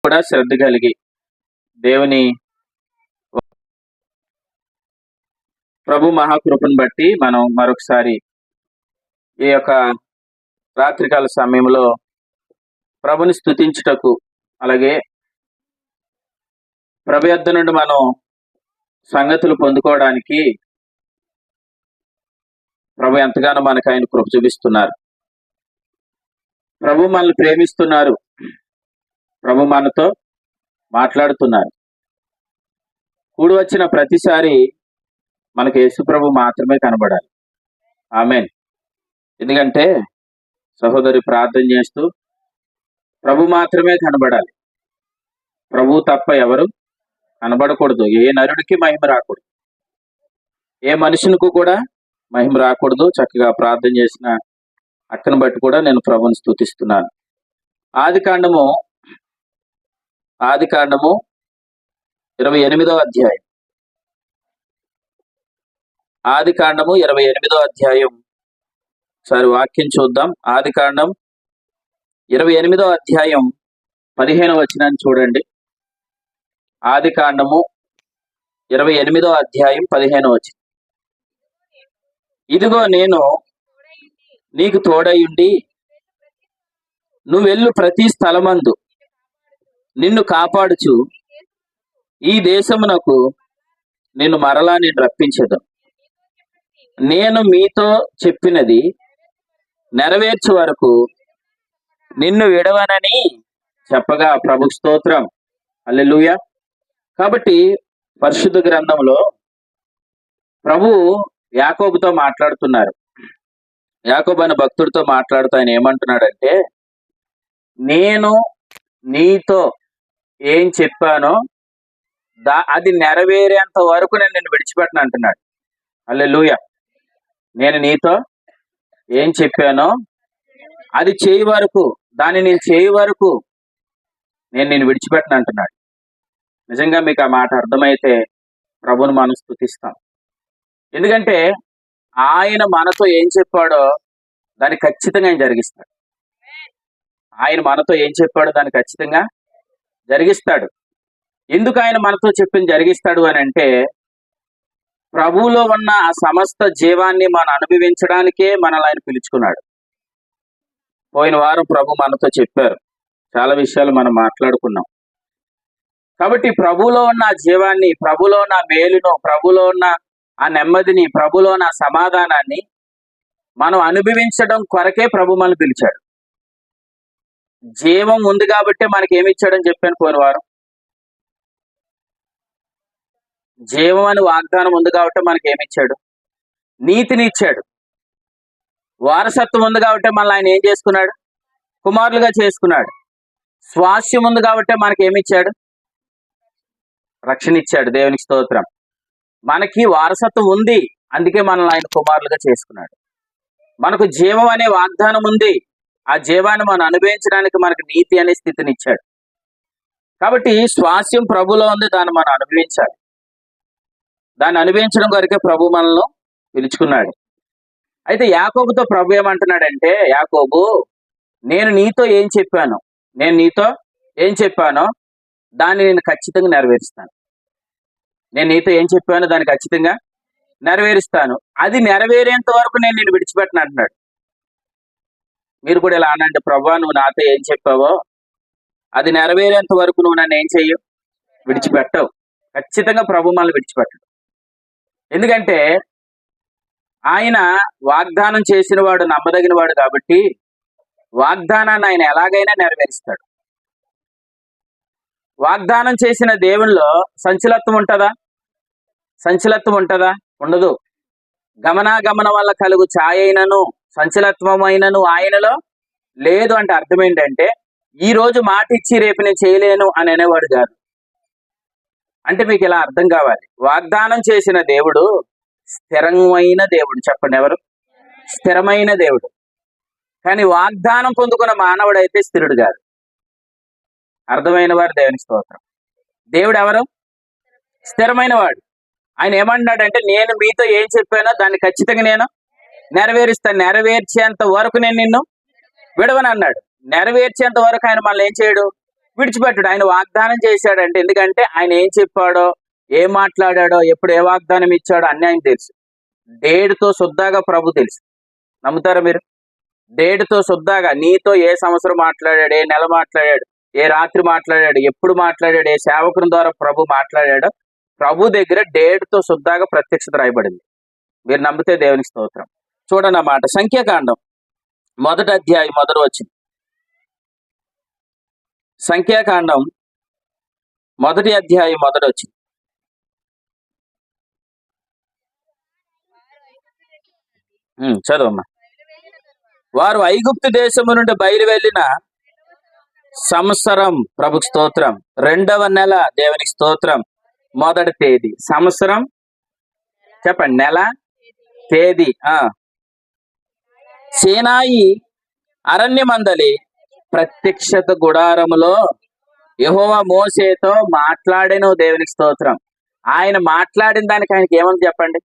కూడా శ్రద్ధ కలిగి దేవుని ప్రభు మహాకృపను బట్టి మనం మరొకసారి ఈ యొక్క రాత్రికాల సమయంలో ప్రభుని స్తుతించుటకు, అలాగే ప్రభు యొద్ద నుండి మనం సంగతులు పొందుకోవడానికి ప్రభు ఎంతగానో మనకు ఆయన కృప చూపిస్తున్నారు. ప్రభు మనల్ని ప్రేమిస్తున్నారు. ప్రభు మనతో మాట్లాడుతున్నారు. కూడి వచ్చిన ప్రతిసారి మనకు యేసు ప్రభు మాత్రమే కనబడాలి. ఆమేన్. ఎందుకంటే సహోదరి ప్రార్థన చేస్తూ ప్రభు మాత్రమే కనబడాలి. ప్రభు తప్ప ఎవరు కనబడకూడదు. ఏ నరుడికి మహిమ రాకూడదు, ఏ మనుషునికి కూడా మహిమ రాకూడదు. చక్కగా ప్రార్థన చేసిన అక్కను బట్టి కూడా నేను ప్రభుని స్తుతిస్తున్నాను. ఆదికాండము 28వ అధ్యాయం. ఆదికాండము 28వ అధ్యాయం. ఒకసారి వాక్యం చూద్దాం. ఆదికాండం 28వ అధ్యాయం 15వ వచనాన్ని చూడండి. ఆదికాండము 28వ అధ్యాయం 15వ వచనం. ఇదిగో నేను నీకు తోడయుండి నువ్వెళ్ళు ప్రతి స్థలమందు నిన్ను కాపాడుచు ఈ దేశమునకు నిన్ను మరలా నేను రప్పించదు. నేను మీతో చెప్పినది నెరవేర్చే వరకు నిన్ను విడవనని చెప్పగా ప్రభు స్తోత్రం. హల్లెలూయా. కాబట్టి పరిశుద్ధ గ్రంథంలో ప్రభు యాకోబుతో మాట్లాడుతున్నారు. యాకోబు అనే భక్తుడితో మాట్లాడుతూ ఆయన ఏమంటున్నాడంటే, నేను నీతో ఏం చెప్పానో అది నెరవేరేంత వరకు నేను నిన్ను విడిచిపెట్టను అంటున్నాడు. హల్లెలూయా. నేను నీతో ఏం చెప్పానో అది చేయి వరకు, దాన్ని నేను చేయి వరకు నేను నిన్ను విడిచిపెట్టను అంటున్నాడు. నిజంగా మీకు ఆ మాట అర్థమైతే ప్రభుని మనం స్తుతిస్తాం. ఎందుకంటే ఆయన మనతో ఏం చెప్పాడో దాన్ని ఖచ్చితంగా ఆయన జరిగిస్తాడు. ఆయన మనతో ఏం చెప్పాడో దాన్ని ఖచ్చితంగా జరిగిస్తాడు. ఎందుకు ఆయన మనతో చెప్పింది జరిగిస్తాడు అని అంటే, ప్రభువులో ఉన్న ఆ సమస్త జీవాన్ని మనం అనుభవించడానికే మనల్ని ఆయన పిలుచుకున్నాడు. పోయిన వారం ప్రభు మనతో చెప్పారు, చాలా విషయాలు మనం మాట్లాడుకున్నాం. కాబట్టి ప్రభువులో ఉన్న ఆ జీవాన్ని, ప్రభువులో ఉన్న మేలును, ప్రభువులో ఉన్న ఆ నెమ్మదిని, ప్రభువులో ఉన్న సమాధానాన్ని మనం అనుభవించడం కొరకే ప్రభు మనల్ని పిలిచాడు. జీవం ఉంది కాబట్టి మనకి ఏమి ఇచ్చాడని చెప్పాను పోయిన వారం. జీవం అని వాగ్దానం ఉంది కాబట్టి మనకి ఏమి ఇచ్చాడు? నీతిని ఇచ్చాడు. వారసత్వం ఉంది కాబట్టి మనల్ని ఆయన ఏం చేసుకున్నాడు? కుమారులుగా చేసుకున్నాడు. స్వాస్థ్యం ఉంది కాబట్టి మనకి ఏమి ఇచ్చాడు? రక్షణ ఇచ్చాడు. దేవునికి స్తోత్రం. మనకి వారసత్వం ఉంది, అందుకే మనల్ని ఆయన కుమారులుగా చేసుకున్నాడు. మనకు జీవం అనే వాగ్దానం ఉంది, ఆ జీవాన్ని మనం అనుభవించడానికి మనకు నీతి అనే స్థితిని ఇచ్చాడు. కాబట్టి స్వాస్థ్యం ప్రభులో ఉంది, దాన్ని మనం అనుభవించాలి. దాన్ని అనుభవించడం కొరకే ప్రభు మనల్ని పిలుచుకున్నాడు. అయితే యాకోబుతో ప్రభు ఏమంటున్నాడంటే, యాకోబు, నేను నీతో ఏం చెప్పానో దాన్ని నేను ఖచ్చితంగా నెరవేరుస్తాను. నేను నీతో ఏం చెప్పానో దాన్ని ఖచ్చితంగా నెరవేరుస్తాను. అది నెరవేరేంత వరకు నేను నిన్ను విడిచిపెట్టను అంటున్నాడు. మీరు కూడా ఇలా అనండి, ప్రభువా నువ్వు నాతో ఏం చెప్పావో అది నెరవేరేంత వరకు నువ్వు నన్ను ఏం చెయ్యవు? విడిచిపెట్టవు. ఖచ్చితంగా ప్రభు మనల్ని విడిచిపెట్టడు. ఎందుకంటే ఆయన వాగ్దానం చేసిన వాడు, నమ్మదగిన వాడు కాబట్టి వాగ్దానాన్ని ఆయన ఎలాగైనా నెరవేరుస్తాడు. వాగ్దానం చేసిన దేవునిలో సంచలత్వం ఉంటుందా? ఉండదు. గమనాగమన వల్ల కలుగు ఛాయ అయినను సంచలత్వమైనను ఆయనలో లేదు. అంటే అర్థం ఏంటంటే, ఈ రోజు మాట ఇచ్చి రేపు నేను చేయలేను అని అనేవాడు కాదు. అంటే మీకు ఇలా అర్థం కావాలి, వాగ్దానం చేసిన దేవుడు స్థిరమైన దేవుడు. చెప్పండి, ఎవరు? స్థిరమైన దేవుడు. కానీ వాగ్దానం పొందుకున్న మానవుడైతే స్థిరుడు కాదు. అర్థమైన వారు దేవునికి స్తోత్రం. దేవుడు ఎవరు? స్థిరమైన వాడు. ఆయన ఏమంటున్నాడంటే, నేను మీతో ఏం చెప్పానో దాన్ని ఖచ్చితంగా నేను నెరవేరుస్తాను. నెరవేర్చేంత వరకు నేను నిన్ను విడవను అన్నాడు. నెరవేర్చేంత వరకు ఆయన మనల్ని ఏం చేయడు? విడిచిపెట్టాడు. ఆయన వాగ్దానం చేశాడంటే, ఎందుకంటే ఆయన ఏం చెప్పాడో, ఏం మాట్లాడాడో, ఎప్పుడు ఏ వాగ్దానం ఇచ్చాడో అన్నీ ఆయన తెలుసు. డేటుతో శుద్ధాగా ప్రభు తెలుసు. నమ్ముతారా మీరు? డేటుతో శుద్ధాగా నీతో ఏ సంవత్సరం మాట్లాడాడు, ఏ నెల మాట్లాడాడు, ఏ రాత్రి మాట్లాడాడు, ఎప్పుడు మాట్లాడాడు, ఏ సేవకుని ద్వారా ప్రభు మాట్లాడాడో ప్రభు దగ్గర డేటుతో శుద్ధాగా ప్రత్యక్షత రాయబడింది. మీరు నమ్మితే దేవునికి స్తోత్రం. చూడండి ఆ మాట, సంఖ్యాకాండం 1వ అధ్యాయం 1వ వచనం. సంఖ్యాకాండం 1వ అధ్యాయం 1వ వచనం. చదవమ్మా. వారు ఐగుప్తు దేశము నుండి బయలు వెళ్ళిన సంవత్సరం, ప్రభుకి స్తోత్రం, 2వ నెల, దేవునికి స్తోత్రం, 1వ తేదీ. సంవత్సరం చెప్పండి, నెల, తేదీ. సీనాయి అరణ్యమందలి ప్రత్యక్షత గుడారములో యెహోవా మోషేతో మాట్లాడెను. దేవునికి స్తోత్రం. ఆయన మాట్లాడిన దానికి ఆయనకి ఏమని చెప్పండి?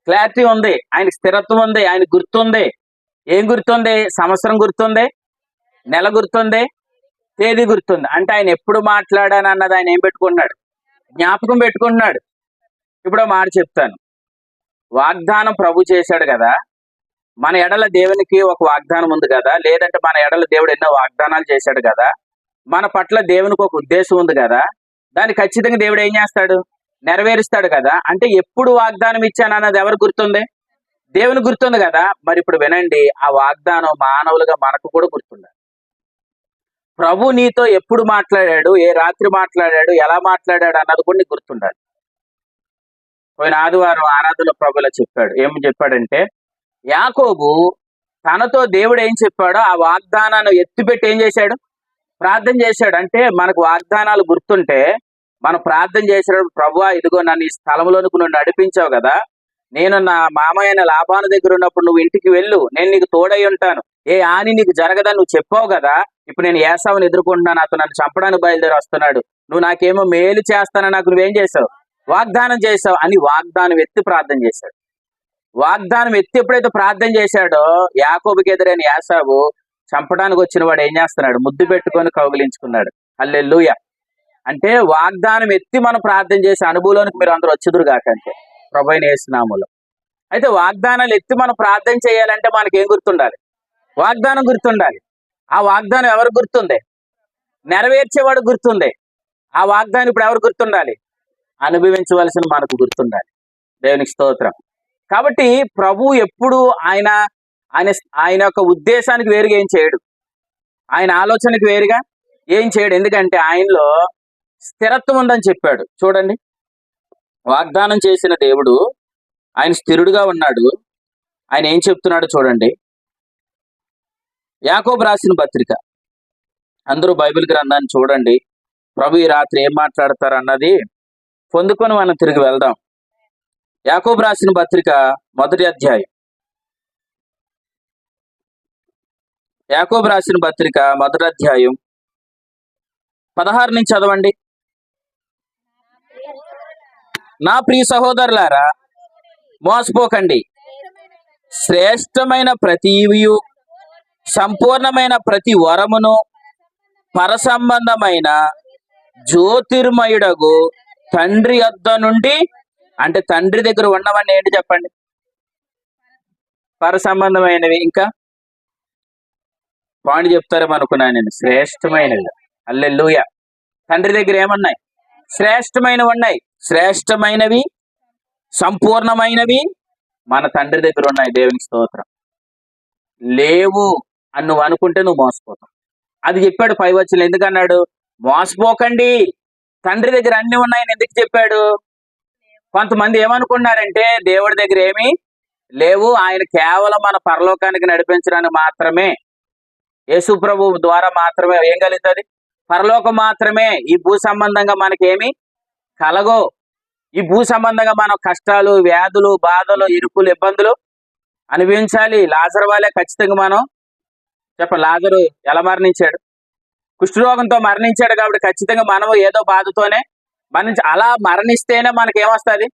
క్లారిటీ ఉంది, ఆయనకి స్థిరత్వం ఉంది, ఆయన గుర్తుంది. ఏం గుర్తుంది? సంవత్సరం గుర్తుంది, నెల గుర్తుంది, తేదీ గుర్తుంది. అంటే ఆయన ఎప్పుడు మాట్లాడాను అన్నది ఆయన ఏం పెట్టుకుంటున్నాడు? జ్ఞాపకం పెట్టుకుంటున్నాడు. ఇప్పుడు మాట చెప్తాను. వాగ్దానం ప్రభు చేశాడు కదా, మన ఎడల దేవునికి ఒక వాగ్దానం ఉంది కదా, లేదంటే మన ఎడల దేవుడు ఎన్నో వాగ్దానాలు చేశాడు కదా, మన పట్ల దేవునికి ఒక ఉద్దేశం ఉంది కదా, దాన్ని ఖచ్చితంగా దేవుడు ఏం చేస్తాడు? నెరవేరుస్తాడు కదా. అంటే ఎప్పుడు వాగ్దానం ఇచ్చాను అన్నది ఎవరు గుర్తుంది? దేవుని గుర్తుంది కదా. మరి ఇప్పుడు వినండి, ఆ వాగ్దానం మానవులుగా మనకు కూడా గుర్తుండాలి. ప్రభు నీతో ఎప్పుడు మాట్లాడాడు, ఏ రాత్రి మాట్లాడాడు, ఎలా మాట్లాడాడు అన్నది కూడా నీకు గుర్తుండాలి. పోయిన ఆదివారం ఆరాధనలో ప్రభులా చెప్పాడు. ఏమని చెప్పాడంటే, యాకోబు తనతో దేవుడు ఏం చెప్పాడో ఆ వాగ్దానాన్ని ఎత్తిపెట్టి ఏం చేశాడు? ప్రార్థన చేశాడు. అంటే మనకు వాగ్దానాలు గుర్తుంటే మనం ప్రార్థన చేసినప్పుడు, ప్రభువా ఇదిగో నన్ను ఈ స్థలంలోనికి నువ్వు నడిపించావు కదా, నేను నా మామయ్య లాభాను దగ్గర ఉన్నప్పుడు నువ్వు ఇంటికి వెళ్ళు, నేను నీకు తోడై ఉంటాను, ఏ హాని నీకు జరగదని నువ్వు చెప్పావు కదా, ఇప్పుడు నేను ఏసావుని ఎదుర్కొంటున్నాను, అతను నన్ను చంపడానికి బయలుదేరి వస్తున్నాడు, నువ్వు నాకేమో మేలు చేస్తానని నాకు నువ్వేం చేసావు? వాగ్దానం చేసావు అని వాగ్దానం ఎత్తి ప్రార్థన చేశాడు. వాగ్దానం ఎత్తి ఎప్పుడైతే ప్రార్థన చేశాడో యాకోబుకి ఎదురైన ఏసావు చంపడానికి వచ్చిన వాడు ఏం చేస్తున్నాడు? ముద్దు పెట్టుకొని కౌగిలించుకున్నాడు. హల్లెలూయా. అంటే వాగ్దానం ఎత్తి మనం ప్రార్థన చేసే అనుభవంలోనికి మీరు అందరూ వచ్చుదురు కాకంటే ప్రభువైన యేసు నామములో. అయితే వాగ్దానాలు ఎత్తి మనం ప్రార్థన చేయాలంటే మనకి ఏం గుర్తుండాలి? వాగ్దానం గుర్తుండాలి. ఆ వాగ్దానం ఎవరు గుర్తుంది? నెరవేర్చేవాడు గుర్తుంది. ఆ వాగ్దానం ఇప్పుడు ఎవరు గుర్తుండాలి? అనుభవించవలసిన మనకు గుర్తుండాలి. దేవునికి స్తోత్రం. కాబట్టి ప్రభు ఎప్పుడు ఆయన ఆయన ఆయన యొక్క ఉద్దేశానికి వేరుగా ఏం చేయడు, ఆయన ఆలోచనకి వేరుగా ఏం చేయడు. ఎందుకంటే ఆయనలో స్థిరత్వం ఉందని చెప్పాడు. చూడండి, వాగ్దానం చేసిన దేవుడు ఆయన స్థిరుడుగా ఉన్నాడు. ఆయన ఏం చెప్తున్నాడు చూడండి. యాకోబు రాసిన పత్రిక, అందరూ బైబిల్ గ్రంథాన్ని చూడండి. ప్రభు ఈ రాత్రి ఏం మాట్లాడతారు అన్నది పొందుకొని మనం తిరిగి వెళ్దాం. యాకోబు రాసిన పత్రిక 1వ అధ్యాయం. యాకోబు రాసిన పత్రిక 1వ అధ్యాయం 16 నుంచి చదవండి. నా ప్రియ సహోదరులారా, మోసపోకండి. శ్రేష్టమైన ప్రతి ఈవియు, సంపూర్ణమైన ప్రతి వరమును, పరసంబంధమైన జ్యోతిర్మయుడగు తండ్రి యొద్ద నుండి, అంటే తండ్రి దగ్గర ఉన్నవన్నీ ఏంటి చెప్పండి? పరసంబంధమైనవి. ఇంకా పాయింట్ చెప్తారేమో అనుకున్నాను నేను. శ్రేష్టమైనవి. హల్లెలూయా. తండ్రి దగ్గర ఏమన్నాయి? శ్రేష్టమైనవి ఉన్నాయి. శ్రేష్టమైనవి, సంపూర్ణమైనవి మన తండ్రి దగ్గర ఉన్నాయి. దేవునికి స్తోత్రం. లేవు అని నువ్వు అనుకుంటే నువ్వు మోసపోతావు. అది చెప్పాడు 5వ వచనంలో. ఎందుకన్నాడు? మోసపోకండి, తండ్రి దగ్గర అన్ని ఉన్నాయని ఎందుకు చెప్పాడు? కొంతమంది ఏమనుకున్నారంటే దేవుడి దగ్గర ఏమీ లేవు, ఆయన కేవలం మన పరలోకానికి నడిపించడానికి మాత్రమే, యేసు ప్రభు ద్వారా మాత్రమే ఏం కలుగుతుంది? పరలోకం మాత్రమే. ఈ భూ సంబంధంగా మనకేమి కలగో. ఈ భూ సంబంధంగా మనం కష్టాలు, వ్యాధులు, బాధలు, ఇరుకులు, ఇబ్బందులు అనుభవించాలి. లాజరు వాళ్ళే ఖచ్చితంగా మనం లాజరు ఎలా మరణించాడు? కుష్ఠరోగంతో మరణించాడు. కాబట్టి ఖచ్చితంగా మనం ఏదో బాధతోనే అలా మరణిస్తేనే మనకేమొస్తుంది?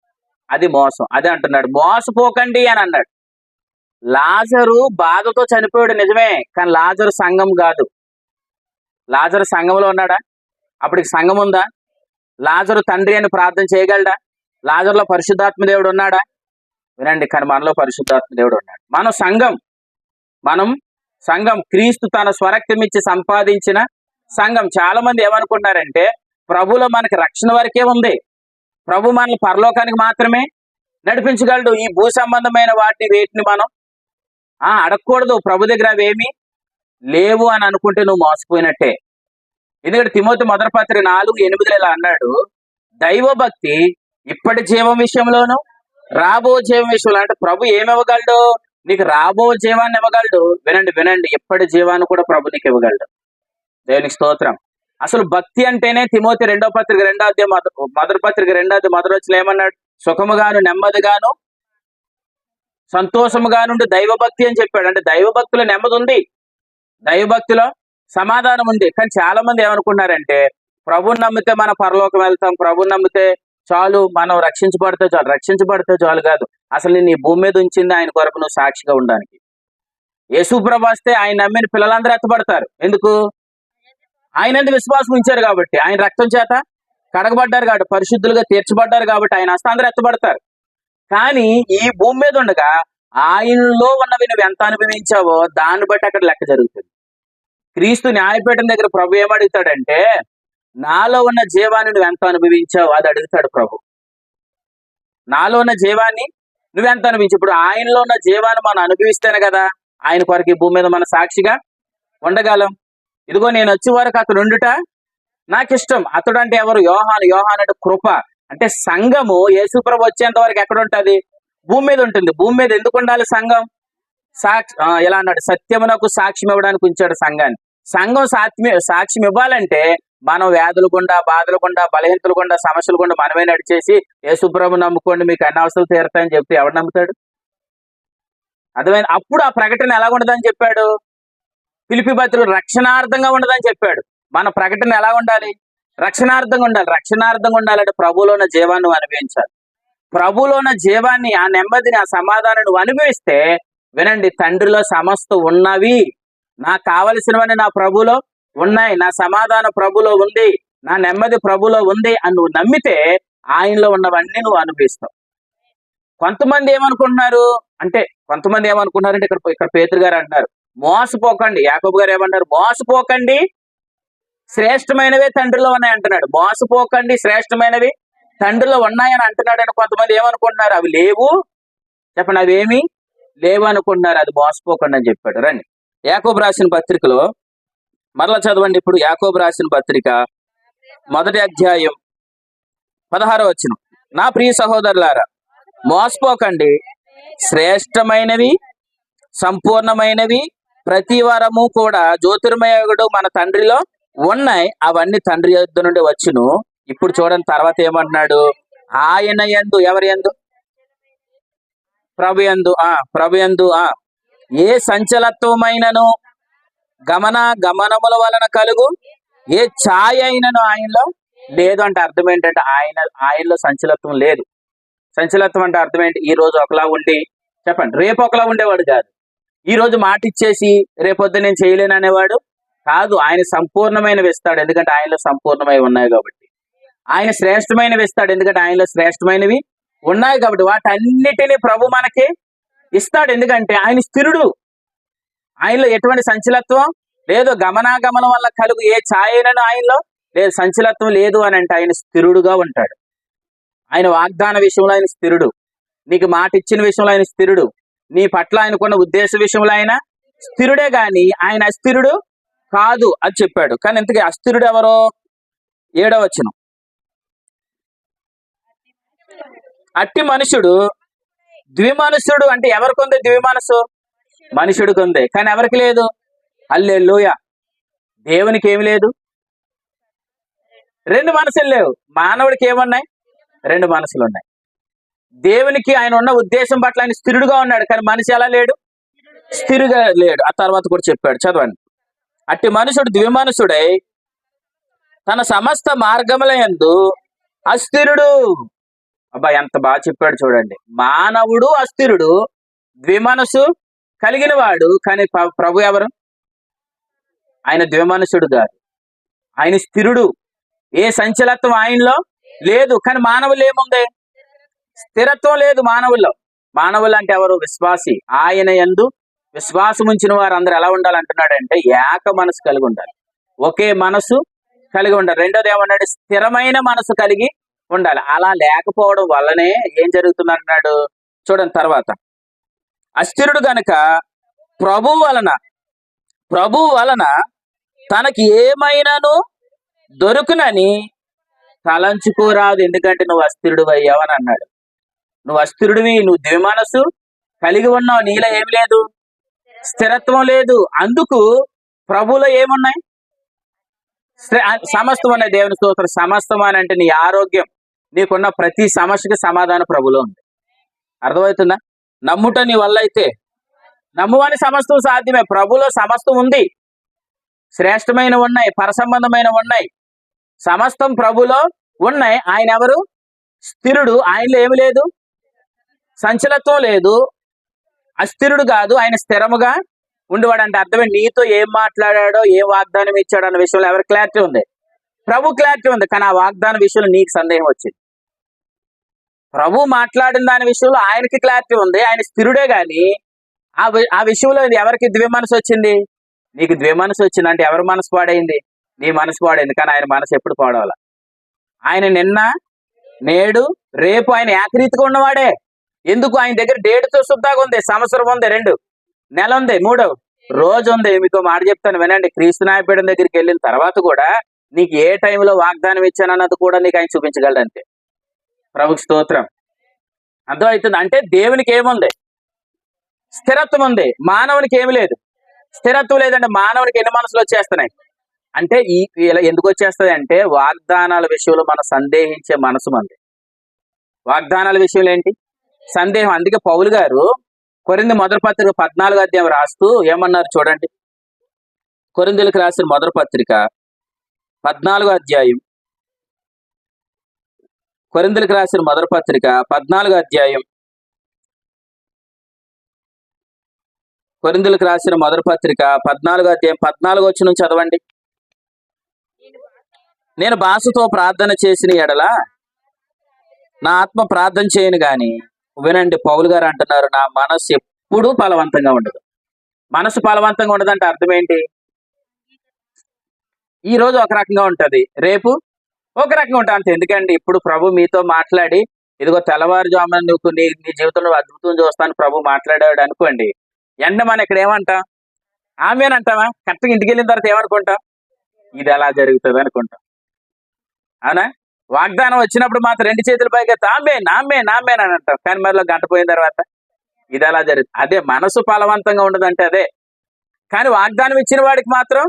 అది మోసం. అదే అంటున్నాడు, మోసపోకండి అని అన్నాడు. లాజరు బాధతో చనిపోయాడు నిజమే, కానీ లాజరు సంఘం కాదు. లాజరు సంఘంలో ఉన్నాడా? అప్పటికి సంఘం ఉందా? లాజరు తండ్రి అని ప్రార్థన చేయగలడా? లాజరులో పరిశుద్ధాత్మ దేవుడు ఉన్నాడా? వినండి, కానీ మనలో పరిశుద్ధాత్మ దేవుడు ఉన్నాడు. మనం సంఘం క్రీస్తు తన స్వరక్తం ఇచ్చి సంపాదించిన సంఘం. చాలా మంది ఏమనుకుంటున్నారంటే ప్రభులో మనకి రక్షణ వరకే ఉంది, ప్రభు మనల్ని పరలోకానికి మాత్రమే నడిపించగలడు, ఈ భూ సంబంధమైన వేటిని మనం అడగకూడదు, ప్రభు దగ్గర అవేమి లేవు అని అనుకుంటే నువ్వు మోసపోయినట్టే. ఎందుకంటే తిమోతి మొదటి పత్రిక 4:8 ఇలా అన్నాడు, దైవభక్తి ఇప్పటి జీవం విషయంలోను రాబో జీవం విషయంలో. అంటే ప్రభు ఏమివ్వగలడు? నీకు రాబో జీవాన్ని ఇవ్వగలడు. వినండి, ఇప్పటి జీవాన్ని కూడా ప్రభు నీకు ఇవ్వగలడు. దేవునికి స్తోత్రం. అసలు భక్తి అంటేనే తిమోతి రెండో పత్రిక 2వ అధ్యాయం మొదటి పత్రిక 2వ అధ్యాయం మొదటి వచ్చిన ఏమన్నాడు? సుఖముగాను నెమ్మదిగాను సంతోషముగా నుండి దైవభక్తి అని చెప్పాడు. అంటే దైవభక్తిలో నెమ్మది ఉంది, దైవభక్తిలో సమాధానం ఉంది. కానీ చాలా మంది ఏమనుకున్నారంటే ప్రభుని నమ్మితే మన పరలోకం వెళ్తాం, ప్రభుని నమ్మితే చాలు, మనం రక్షించబడితే చాలు కాదు. అసలు నేను ఈ భూమి మీద ఉంచింది ఆయన కొరకు నువ్వు సాక్షిగా ఉండడానికి. యేసు ప్రభు వస్తే ఆయన నమ్మిన పిల్లలందరూ ఎత్తబడతారు. ఎందుకు? ఆయన ఎందుకు విశ్వాసం ఉంచారు కాబట్టి, ఆయన రక్తం చేత కడగబడ్డారు కాబట్టి, పరిశుద్ధులుగా తీర్చబడ్డారు కాబట్టి ఆయన వస్తే అందరూ ఎత్తబడతారు. కానీ ఈ భూమి మీద ఉండగా ఆయనలో ఉన్నవి నువ్వు ఎంత అనుభవించావో దాన్ని బట్టి అక్కడ లెక్క జరుగుతుంది. క్రీస్తు న్యాయపీఠం దగ్గర ప్రభు ఏమడుగుతాడంటే నాలో ఉన్న జీవాన్ని నువ్వు ఎంత అనుభవించావు అది అడుగుతాడు ప్రభు. నాలో ఉన్న జీవాన్ని నువ్వెంత అనుభవించు. ఇప్పుడు ఆయనలో ఉన్న జీవాన్ని మనం అనుభవిస్తేనే కదా ఆయన కొరకు ఈ భూమి మీద మన సాక్షిగా ఉండగలం. ఇదిగో నేను వచ్చే వరకు అతడు ఉండుట నాకు ఇష్టం. అతడు అంటే ఎవరు? యోహాను అంటే కృప. అంటే సంఘము యేసు ప్రభు వచ్చేంత వరకు ఎక్కడ ఉంటుంది? భూమి మీద ఉంటుంది. భూమి మీద ఎందుకు ఉండాలి సంఘం? ఎలా అన్నాడు? సత్యమునకు సాక్ష్యం ఇవ్వడానికి ఉంచాడు సంఘాన్ని. సంఘం సాక్ష్యం ఇవ్వాలంటే మనం వ్యాధులు గుండా, బాధలు గుండా, బలహీనతలు గుండా, సమస్యలు గుండా మనమే నడిచేసి యేసు ప్రభు నమ్ముకోండి మీకు అన్ని అవసరాలు తీరుతాయని చెప్తే ఎవడు నమ్ముతాడు? అర్థమైంది? అప్పుడు ఆ ప్రకటన ఎలా ఉండదని చెప్పాడు? ఫిలిప్పీ పత్రిక రక్షణార్థంగా ఉండదని చెప్పాడు. మన ప్రకటన ఎలా ఉండాలి? రక్షణార్థంగా ఉండాలి. రక్షణార్థంగా ఉండాలంటే ప్రభువులో ఉన్న జీవాన్ని నువ్వు అనుభవించాలి. ప్రభువులో ఉన్న జీవాన్ని, ఆ నెమ్మదిని, ఆ సమాధానం నువ్వు అనుభవిస్తే, వినండి, తండ్రిలో సమస్త ఉన్నవి, నాకు కావలసినవని నా ప్రభులో ఉన్నాయి, నా సమాధానం ప్రభులో ఉంది, నా నెమ్మది ప్రభులో ఉంది అని నువ్వు నమ్మితే ఆయనలో ఉన్నవన్నీ నువ్వు అనుభవిస్తావు. కొంతమంది ఏమనుకుంటున్నారంటే ఇక్కడ పేతురు గారు అంటున్నారు మోసపోకండి. యాకోబు గారు ఏమంటారు? మోసపోకండి, శ్రేష్టమైనవే తండ్రిలో ఉన్నాయి అంటున్నాడు. మోసపోకండి, శ్రేష్టమైనవి తండ్రిలో ఉన్నాయని అంటున్నాడు. అని కొంతమంది ఏమనుకుంటున్నారు? అవి లేవు, చెప్పండి, అవి ఏమి లేవు అనుకుంటున్నారు. అది మోసపోకండి అని చెప్పాడు. రండి యాకోబు రాసిన పత్రికలో మరలా చదవండి. ఇప్పుడు యాకోబు రాసిన పత్రిక 1వ అధ్యాయం 16వ వచనం. నా ప్రియ సహోదరులారా, మోసపోకండి, శ్రేష్టమైనవి సంపూర్ణమైనవి ప్రతి వరము కూడా జ్యోతిర్మయుడు మన తండ్రిలో ఉన్నాయి, అవన్నీ తండ్రి యొద్ద నుండి వచ్చును. ఇప్పుడు చూడండి తర్వాత ఏమంటున్నాడు? ఆయన యందు, ఎవరి యందు? ప్రభు యందు ఏ సంచలత్వమైనను గమనముల వలన కలుగు ఏ ఛాయ అయినను ఆయనలో లేదు. అంటే అర్థం ఏంటంటే ఆయనలో సంచలత్వం లేదు. సంచలత్వం అంటే అర్థం ఏంటి? ఈ రోజు ఒకలా ఉండి, చెప్పండి, రేపు ఒకలా ఉండేవాడు కాదు. ఈ రోజు మాట ఇచ్చేసి రేపొద్దు నేను చేయలేను అనేవాడు కాదు. ఆయన సంపూర్ణమైనవి ఇస్తాడు, ఎందుకంటే ఆయనలో సంపూర్ణమై ఉన్నాయి కాబట్టి. ఆయన శ్రేష్టమైనవి ఇస్తాడు, ఎందుకంటే ఆయనలో శ్రేష్టమైనవి ఉన్నాయి కాబట్టి. వాటన్నిటినీ ప్రభు మనకి ఇస్తాడు, ఎందుకంటే ఆయన స్థిరుడు. ఆయనలో ఎటువంటి సంచలత్వం లేదు. గమనాగమనం వల్ల కలుగు ఏ ఛాయనను ఆయనలో లేదు. సంచలత్వం లేదు అని అంటే ఆయన స్థిరుడుగా ఉంటాడు. ఆయన వాగ్దాన విషయంలో ఆయన స్థిరుడు, నీకు మాట ఇచ్చిన విషయంలో ఆయన స్థిరుడు, నీ పట్ల ఆయనకున్న ఉద్దేశ విషయంలో ఆయన స్థిరుడే గాని ఆయన అస్థిరుడు కాదు అని చెప్పాడు. కానీ ఇంతకీ అస్థిరుడు ఎవరో? 7వ వచనం. అట్టి మనుషుడు ద్విమనసుడు. అంటే ఎవరికి ఉంది ద్విమనసు? మనుషుడికి ఉంది, కానీ ఎవరికి లేదు? హల్లెలూయా. దేవునికి ఏమి లేదు? 2 మనసులు లేవు. మానవుడికి ఏమున్నాయి? 2 మనసులు ఉన్నాయి. దేవునికి ఆయన ఉన్న ఉద్దేశం పట్ల ఆయన స్థిరుడుగా ఉన్నాడు, కానీ మనిషి ఎలా లేడు? స్థిరుగా లేడు. ఆ తర్వాత కూడా చెప్పాడు, చదవండి. అట్టి మనుషుడు ద్విమనసుడై తన సమస్త మార్గముల యందు అస్థిరుడు. అబ్బా, ఎంత బాగా చెప్పాడు చూడండి. మానవుడు అస్థిరుడు, ద్విమనసు కలిగిన వాడు. కానీ ప్రభు ఎవరు? ఆయన ద్విమనసుడు కాదు. ఆయన స్థిరుడు, ఏ సంచలత్వం ఆయనలో లేదు. కానీ మానవులు ఏముంది? స్థిరత్వం లేదు మానవుల్లో. మానవులు అంటే ఎవరు? విశ్వాసి. ఆయన యందు విశ్వాసం ఉంచిన వారు అందరూ ఎలా ఉండాలంటున్నాడంటే ఏక మనసు కలిగి ఉండాలి, ఒకే మనసు కలిగి ఉండాలి. రెండోది ఏమన్నాడు? స్థిరమైన మనసు కలిగి ఉండాలి. అలా లేకపోవడం వల్లనే ఏం జరుగుతుంది అంటున్నాడు చూడండి తర్వాత. అస్థిరుడు గనుక ప్రభు వలన తనకి ఏమైనాను దొరుకునని తలంచుకోరాదు, ఎందుకంటే నువ్వు అస్థిరుడు అయ్యావని అన్నాడు. నువ్వు అస్థిరుడివి, నువ్వు ద్విమనసు కలిగి ఉన్నావు, నీలో ఏమి లేదు? స్థిరత్వం లేదు. అందుకు ప్రభువులో ఏమున్నాయి? సమస్తం ఉన్నాయి. దేవుని స్తోత్రం. సమస్తం అని అంటే నీ ఆరోగ్యం, నీకున్న ప్రతి సమస్యకి సమాధానం ప్రభులో ఉంది. అర్థమవుతుందా? నమ్ముట నీ వల్ల అయితే నమ్మువని సమస్తం సాధ్యమే. ప్రభులో సమస్తం ఉంది. శ్రేష్టమైన ఉన్నాయి, పరసంబంధమైన ఉన్నాయి, సమస్తం ప్రభులో ఉన్నాయి. ఆయన ఎవరు? స్థిరుడు. ఆయనలో ఏమి లేదు? సంచలత్వం లేదు. అస్థిరుడు కాదు, ఆయన స్థిరముగా ఉండేవాడు. అంటే అర్థమే, నీతో ఏం మాట్లాడాడో, ఏం వాగ్దానం ఇచ్చాడో అన్న విషయంలో ఎవరి క్లారిటీ ఉంది? ప్రభు క్లారిటీ ఉంది. కానీ ఆ వాగ్దాన విషయంలో నీకు సందేహం వచ్చింది. ప్రభు మాట్లాడిన దాని విషయంలో ఆయనకి క్లారిటీ ఉంది, ఆయన స్థిరుడే. గాని ఆ విషయంలో ఎవరికి ద్విమనసు వచ్చింది? నీకు ద్విమనసు వచ్చింది. అంటే ఎవరి మనసు పాడైంది? నీ మనసు పాడైంది. కానీ ఆయన మనసు ఎప్పుడు పాడవాల? ఆయన నిన్న, నేడు, రేపు ఆయన ఏకరీతిగా ఉన్నవాడే. ఎందుకు? ఆయన దగ్గర డేట్తో శుద్ధాగా ఉంది, సంవత్సరం ఉంది, 2 నెల ఉంది, 3 రోజు ఉంది. మీకు మాట చెప్తాను వినండి. క్రీస్తు నాయపీఠం దగ్గరికి వెళ్ళిన తర్వాత కూడా నీకు ఏ టైంలో వాగ్దానం ఇచ్చానన్నది కూడా నీకు ఆయన చూపించగలడు. అంతే. ప్రభుకి స్తోత్రం. అర్థమవుతుంది. అంటే దేవునికి ఏముంది? స్థిరత్వం ఉంది. మానవునికి ఏమి లేదు, స్థిరత్వం లేదంటే మానవునికి ఎన్ని మనసులు వచ్చేస్తున్నాయి అంటే ఇలా ఎందుకు వచ్చేస్తుంది అంటే వాగ్దానాల విషయంలో మనం సందేహించే మనసు మంది. వాగ్దానాల విషయంలో ఏంటి? సందేహం. అందుకే పౌలు గారు కొరింథీ మొదటి పత్రిక 14వ అధ్యాయం రాస్తూ ఏమన్నారు చూడండి. కొరింథీలకు రాసిన మొదటి పత్రిక 14వ అధ్యాయం, కొరింథీలకు రాసిన మొదటి పత్రిక 14వ అధ్యాయం, కొరింథీలకు రాసిన మొదటి పత్రిక 14వ అధ్యాయం 14వ వచనం చదవండి. నేను భాషతో ప్రార్థన చేసిన ఎడల నా ఆత్మ ప్రార్థన చేయను గాని, వినండి పౌలు గారు అంటున్నారు, నా మనసు ఎప్పుడూ ఫలవంతంగా ఉండదు. మనసు ఫలవంతంగా ఉండదంటే అర్థం ఏంటి? ఈ రోజు ఒక రకంగా ఉంటది, రేపు ఒక రకంగా ఉంటుంది. అంతే. ఎందుకండి ఇప్పుడు ప్రభు మీతో మాట్లాడి ఇదిగో తెల్లవారుజామున నువ్వు నీ జీవితంలో అద్భుతం చూస్తాను ప్రభు మాట్లాడాడు అనుకోండి, మనం ఇక్కడ ఏమంటాం? ఆమెనంటావా? కరెక్ట్గా ఇంటికి వెళ్ళిన తర్వాత ఏమనుకుంటాం? ఇది ఎలా జరుగుతుంది అనుకుంటాం. అవునా? వాగ్దానం వచ్చినప్పుడు మాత్రం 2 చేతుల పైకి ఆమెన్ ఆమెన్ ఆమెన్ అని అంటాం. కానీ మరిలో గంట పోయిన తర్వాత ఇది ఎలా జరుగుతుంది? అదే మనసు ఫలవంతంగా ఉండదంటే అదే. కానీ వాగ్దానం ఇచ్చిన వాడికి మాత్రం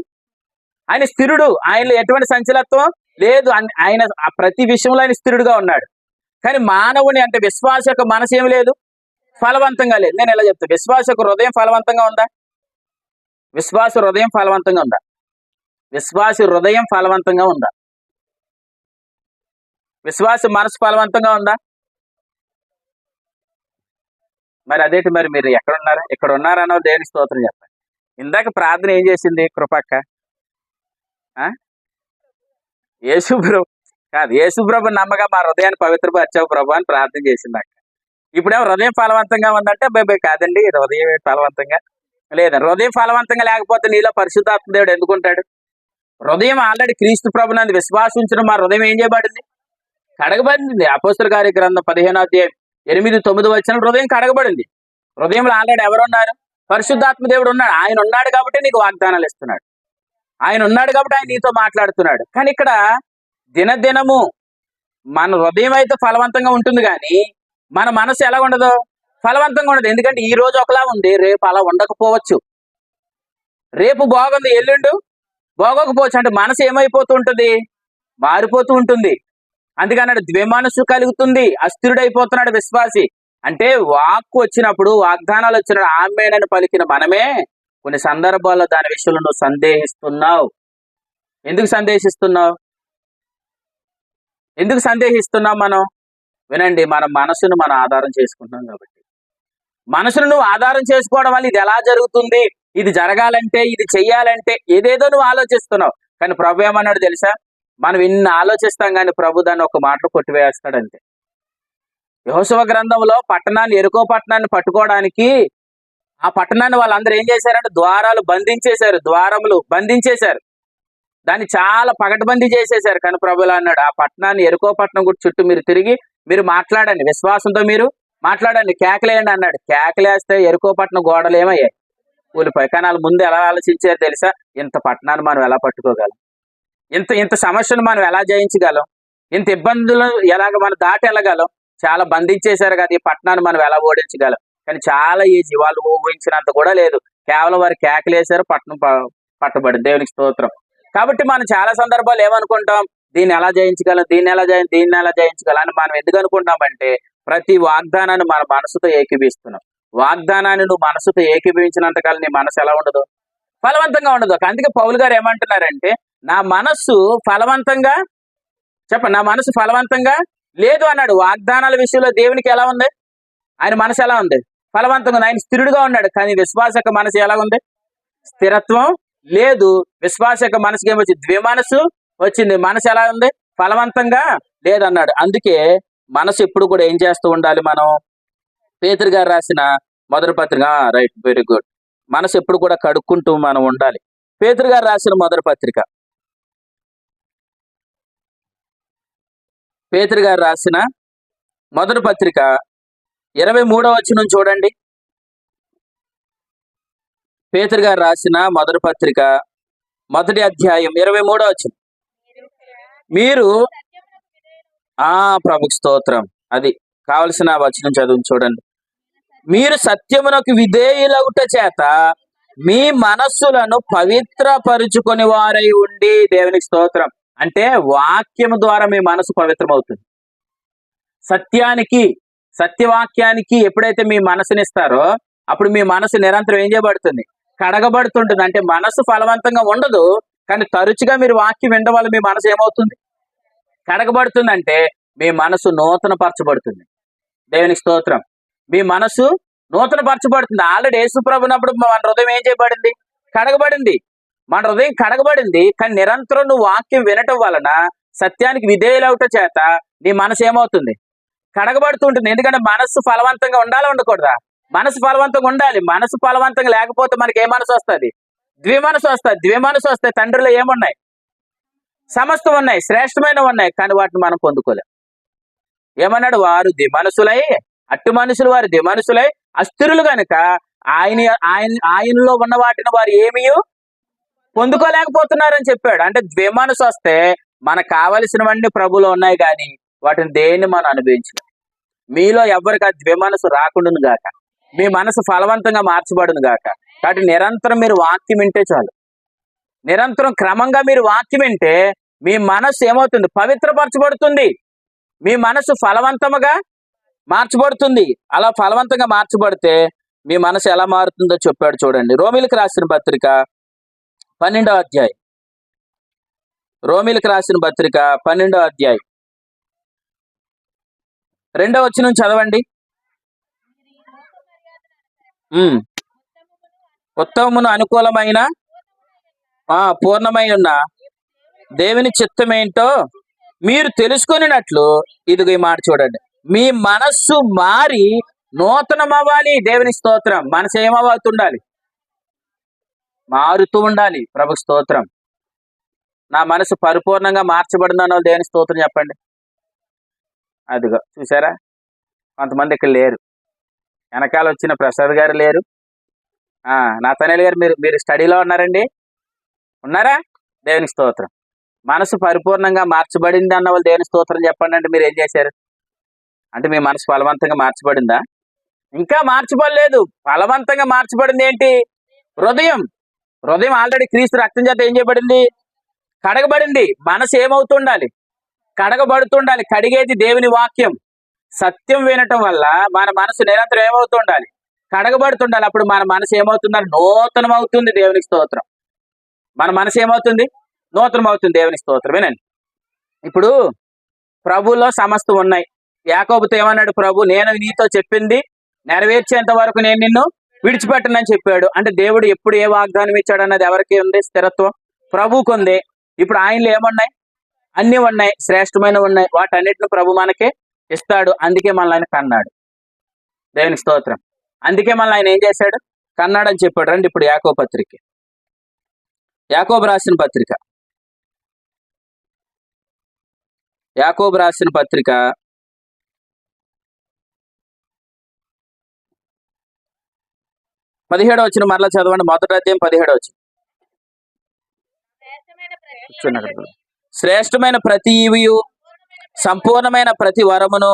ఆయన స్థిరుడు, ఆయనలో ఎటువంటి సంచలత్వం లేదు. ఆయన ప్రతి విషయంలో ఆయన స్థిరుడుగా ఉన్నాడు. కానీ మానవుని అంటే విశ్వాస యొక్క మనసు ఏమి లేదు, ఫలవంతంగా లేదు. నేను ఎలా చెప్తాను? విశ్వాస యొక్క హృదయం ఫలవంతంగా ఉందా? విశ్వాస హృదయం ఫలవంతంగా ఉందా? విశ్వాస హృదయం ఫలవంతంగా ఉందా? విశ్వాస మనసు ఫలవంతంగా ఉందా? మరి అదేంటి? మరి మీరు ఎక్కడున్నారా? ఇక్కడ ఉన్నారనో దేవుని స్తోత్రం చెప్పండి. ఇందాక ప్రార్థన ఏం చేసింది కృపక్క? యేసుప్రభు కాదు, యేసుప్రభు నమ్మగా మా హృదయాన్ని పవిత్రపరిచావు ప్రభు అని ప్రార్థన చేసింది అక్క. ఇప్పుడేమో హృదయం ఫలవంతంగా ఉందంటే బాబాయ్ కాదండి, హృదయం ఫలవంతంగా లేదండి. హృదయం ఫలవంతంగా లేకపోతే నీలో పరిశుద్ధాత్మ దేవుడు ఎందుకుంటాడు? హృదయం ఆల్రెడీ క్రీస్తు ప్రభు నందు విశ్వాసం ఉంచిన మా హృదయం ఏం చేయబడింది? కడగబడింది. అపోస్తల కార్య గ్రంథం 15వ అధ్యాయం 8-9 వచనం హృదయం కడగబడింది. హృదయంలో ఆల్రెడీ ఎవరున్నారు? పరిశుద్ధాత్మ దేవుడు ఉన్నాడు. ఆయన ఉన్నాడు కాబట్టి నీకు వాగ్దానాలు ఇస్తున్నాడు. ఆయన ఉన్నాడు కాబట్టి ఆయన నీతో మాట్లాడుతున్నాడు. కానీ ఇక్కడ దినదినము మన హృదయం అయితే ఫలవంతంగా ఉంటుంది, కానీ మన మనసు ఎలా ఉండదు? ఫలవంతంగా ఉండదు. ఎందుకంటే ఈ రోజు ఒకలా ఉంది, రేపు అలా ఉండకపోవచ్చు. రేపు బాగుంది, ఎల్లుండు బాగోకపోవచ్చు. అంటే మనసు ఏమైపోతూ ఉంటుంది? మారిపోతూ ఉంటుంది. అందుకన్నాడు ద్విమనసు కలుగుతుంది, అస్థిరుడైపోతున్నాడు విశ్వాసి. అంటే వాక్కు వచ్చినప్పుడు, వాగ్దానాలు వచ్చినప్పుడు ఆమేనని పలికిన మనమే కొన్ని సందర్భాల్లో దాని విషయంలో నువ్వు సందేహిస్తున్నావు. ఎందుకు సందేహిస్తున్నావు? ఎందుకు సందేహిస్తున్నావు? మనం వినండి, మన మనసును మనం ఆధారం చేసుకుంటున్నాం కాబట్టి. మనసును నువ్వు ఆధారం చేసుకోవడం వల్ల ఇది ఎలా జరుగుతుంది, ఇది జరగాలంటే, ఇది చెయ్యాలంటే ఏదేదో నువ్వు ఆలోచిస్తున్నావు. కానీ ప్రభు ఏమన్నాడు తెలుసా? మనం ఇన్ని ఆలోచిస్తాం కానీ ప్రభు దాన్ని ఒక మాటలో కొట్టివేస్తాడు అంతే. యెహోషువ గ్రంథంలో ఎరుకో పట్టణాన్ని పట్టుకోవడానికి ఆ పట్టణాన్ని వాళ్ళందరూ ఏం చేశారంటే ద్వారములు బంధించేశారు. దాన్ని చాలా పగడ్బందీ చేసేశారు. కానీ ప్రభు ఇలా అన్నాడు, ఆ పట్టణాన్ని ఎరుకో పట్టణం కూడా చుట్టూ మీరు తిరిగి మీరు మాట్లాడండి, విశ్వాసంతో మీరు మాట్లాడండి, కేకలేయండి అన్నాడు. కేకలేస్తే ఎరుకో పట్టణం గోడలు ఏమయ్యాయి? కూలిపోయి. కానీ వాళ్ళు ముందు ఎలా ఆలోచించారు తెలుసా? ఇంత పట్టణాన్ని మనం ఎలా పట్టుకోగలం, ఇంత సమస్యను మనం ఎలా జయించగలం, ఇంత ఇబ్బందులు ఎలాగ మనం దాటి వెళ్ళగలం, చాలా బంధించేశారు కదా, ఈ పట్టణాన్ని మనం ఎలా ఓడించగలం. కానీ చాలా ఈజీ, వాళ్ళు ఊహించినంత కూడా లేదు. కేవలం వారు కేకలేశారు, పట్టణం పట్టబడింది. దేవునికి స్తోత్రం. కాబట్టి మనం చాలా సందర్భాలు ఏమనుకుంటాం, దీన్ని ఎలా జయించగలం, దీన్ని ఎలా జయించగలం అని మనం ఎందుకు అనుకుంటామంటే ప్రతి వాగ్దానాన్ని మన మనసుతో ఏకీభిస్తున్నాం. వాగ్దానాన్ని నువ్వు మనసుతో ఏకీభవించినంతకాలం నీ మనసు ఎలా ఉండదు? ఫలవంతంగా ఉండదు. అందుకే పౌలు గారు ఏమంటున్నారంటే, నా మనస్సు ఫలవంతంగా నా మనసు ఫలవంతంగా లేదు అన్నాడు. వాగ్దానాల విషయంలో దేవునికి ఎలా ఉంది? ఆయన మనసు ఎలా ఉంది? ఫలవంతంగా ఉంది. ఆయన స్థిరుడుగా ఉన్నాడు. కానీ విశ్వాస యొక్క మనసు ఎలా ఉంది? స్థిరత్వం లేదు. విశ్వాస యొక్క మనసుకి ఏమొచ్చింది? ద్విమనసు వచ్చింది. మనసు ఎలా ఉంది? ఫలవంతంగా లేదన్నాడు. అందుకే మనసు ఎప్పుడు కూడా ఏం చేస్తూ ఉండాలి? మనం పేతురు గారు రాసిన మొదటి పత్రిక, రైట్, వెరీ గుడ్. మనసు ఎప్పుడు కూడా కడుక్కుంటూ మనం ఉండాలి. పేతురు గారు రాసిన మొదటి పత్రిక, పేతురు గారు రాసిన మొదటి పత్రిక 23వ వచనం చూడండి. పేతురు గారు రాసిన మొదటి పత్రిక 1వ అధ్యాయం 23వ వచనం. మీరు ప్రభుకి స్తోత్రం. అది కావలసిన వచనం చదువు చూడండి. మీరు సత్యమునకు విధేయులగుట చేత మీ మనస్సులను పవిత్రపరుచుకొని వారై ఉండి. దేవునికి స్తోత్రం. అంటే వాక్యము ద్వారా మీ మనసు పవిత్రమవుతుంది. సత్యవాక్యానికి ఎప్పుడైతే మీ మనసునిస్తారో అప్పుడు మీ మనసు నిరంతరం ఏం చేయబడుతుంది? కడగబడుతుంటుంది. అంటే మనసు ఫలవంతంగా ఉండదు, కానీ తరచుగా మీరు వాక్యం వినడం వల్ల మీ మనసు ఏమవుతుంది? కడగబడుతుంది. అంటే మీ మనసు నూతన పరచబడుతుంది. దేవునికి స్తోత్రం. మీ మనసు నూతన పరచబడుతుంది. ఆల్రెడీ యేసు ప్రభునప్పుడు మన హృదయం ఏం చేయబడింది? కడగబడింది. మన హృదయం కడగబడింది. కానీ నిరంతరం నువ్వు వాక్యం వినటం వలన, సత్యానికి విధేయులవటం చేత నీ మనసు ఏమవుతుంది? కడగబడుతుంటుంది. ఎందుకంటే మనసు ఫలవంతంగా ఉండాలా ఉండకూడదా? మనసు ఫలవంతంగా ఉండాలి. మనసు ఫలవంతంగా లేకపోతే మనకి ఏ మనసు వస్తుంది? ద్విమనసు వస్తే తండ్రిలో ఏమున్నాయి? సమస్తం ఉన్నాయి, శ్రేష్టమైన ఉన్నాయి. కానీ వాటిని మనం పొందుకోలేం. ఏమన్నాడు? వారు ద్విమనసులై, అట్టు మనుషులు వారు ద్విమనసులై అస్థిరులు గనుక ఆయనలో ఉన్న వాటిని వారు ఏమీ పొందుకోలేకపోతున్నారని చెప్పాడు. అంటే ద్విమనసు వస్తే మనకు కావలసినవన్నీ ప్రభులో ఉన్నాయి, కానీ వాటిని దేన్ని మనం అనుభవించలేం. మీలో ఎవరికి ఆ ద్విమనసు రాకుండాను గాక, మీ మనసు ఫలవంతంగా మార్చబడును గాక. కాబట్టి నిరంతరం మీరు వాక్యం వింటే చాలు. నిరంతరం క్రమంగా మీరు వాక్యం వింటే మీ మనసు ఏమవుతుంది? పవిత్రపరచబడుతుంది. మీ మనసు ఫలవంతముగా మార్చబడుతుంది. అలా ఫలవంతంగా మార్చబడితే మీ మనసు ఎలా మారుతుందో చెప్పాడు చూడండి. రోమీలకు రాసిన పత్రిక 12వ అధ్యాయం. రోమీలకు రాసిన పత్రిక 12వ అధ్యాయం 2వ వచనం చదవండి. ఉత్తమమును అనుకూలమైన పూర్ణమై ఉన్న దేవుని చిత్తమేంటో మీరు తెలుసుకొనినట్లు, ఇదిగో ఈ మాట చూడండి, మీ మనస్సు మారి నూతనం అవ్వాలి. దేవుని స్తోత్రం. మనసు ఏమవుతుండాలి? మారుతూ ఉండాలి. ప్రభు స్తోత్రం. నా మనసు పరిపూర్ణంగా మార్చబడిందన్న దేవుని స్తోత్రం చెప్పండి. అదిగో చూసారా, కొంతమంది ఇక్కడ లేరు. వెనకాల వచ్చిన ప్రసాద్ గారు లేరు, నాతనేల్ గారు మీరు స్టడీలో ఉన్నారండి, ఉన్నారా? దేవుని స్తోత్రం. మనసు పరిపూర్ణంగా మార్చబడింది అన్న వాళ్ళు దేవుని స్తోత్రం చెప్పండి. అంటే మీరు ఏం చేశారు? అంటే మీ మనసు ఫలవంతంగా మార్చబడిందా? ఇంకా మార్చబడలేదు. ఫలవంతంగా మార్చబడింది ఏంటి? హృదయం ఆల్రెడీ క్రీస్తు రక్తం చేత ఏం చేయబడింది? కడగబడింది. మనసు ఏమవుతుండాలి? కడగబడుతుండాలి. కడిగేది దేవుని వాక్యం. సత్యం వినటం వల్ల మన మనసు నిరంతరం ఏమవుతుండాలి? కడగబడుతుండాలి. అప్పుడు మన మనసు ఏమవుతుండాలి? నూతనం అవుతుంది. దేవునికి స్తోత్రం. మన మనసు ఏమవుతుంది? నూతనం అవుతుంది. దేవునికి స్తోత్రం. వినండి, ఇప్పుడు ప్రభులో సమస్తం ఉన్నాయి. యాకోబుతో ఏమన్నాడు ప్రభు? నేను నీతో చెప్పింది నెరవేర్చేంత వరకు నేను నిన్ను విడిచిపెట్టనని చెప్పాడు. అంటే దేవుడు ఎప్పుడు ఏ వాగ్దానం ఇచ్చాడు అన్నది ఎవరికి ఉంది? స్థిరత్వం ప్రభువుకు ఉంది. ఇప్పుడు ఆయనలో ఏమున్నాయి? అన్ని ఉన్నాయి, శ్రేష్టమైన ఉన్నాయి. వాటన్నిటిని ప్రభు మనకి ఇస్తాడు. అందుకే మనల్ని ఆయన కన్నాడు. దేవునికి స్తోత్రం. అందుకే మనల్ని ఆయన ఏం చేశాడు? కన్నాడు అని చెప్పాడు. రండి ఇప్పుడు యాకోబు పత్రిక, యాకోబు రాసిన పత్రిక, యాకోబు రాసిన పత్రిక 17వ వచనం మరలా చదవండి. మొదటి అధ్యాయం 17వ వచనం. శ్రేష్టమైన ప్రతి ఈవియు సంపూర్ణమైన ప్రతి వరమును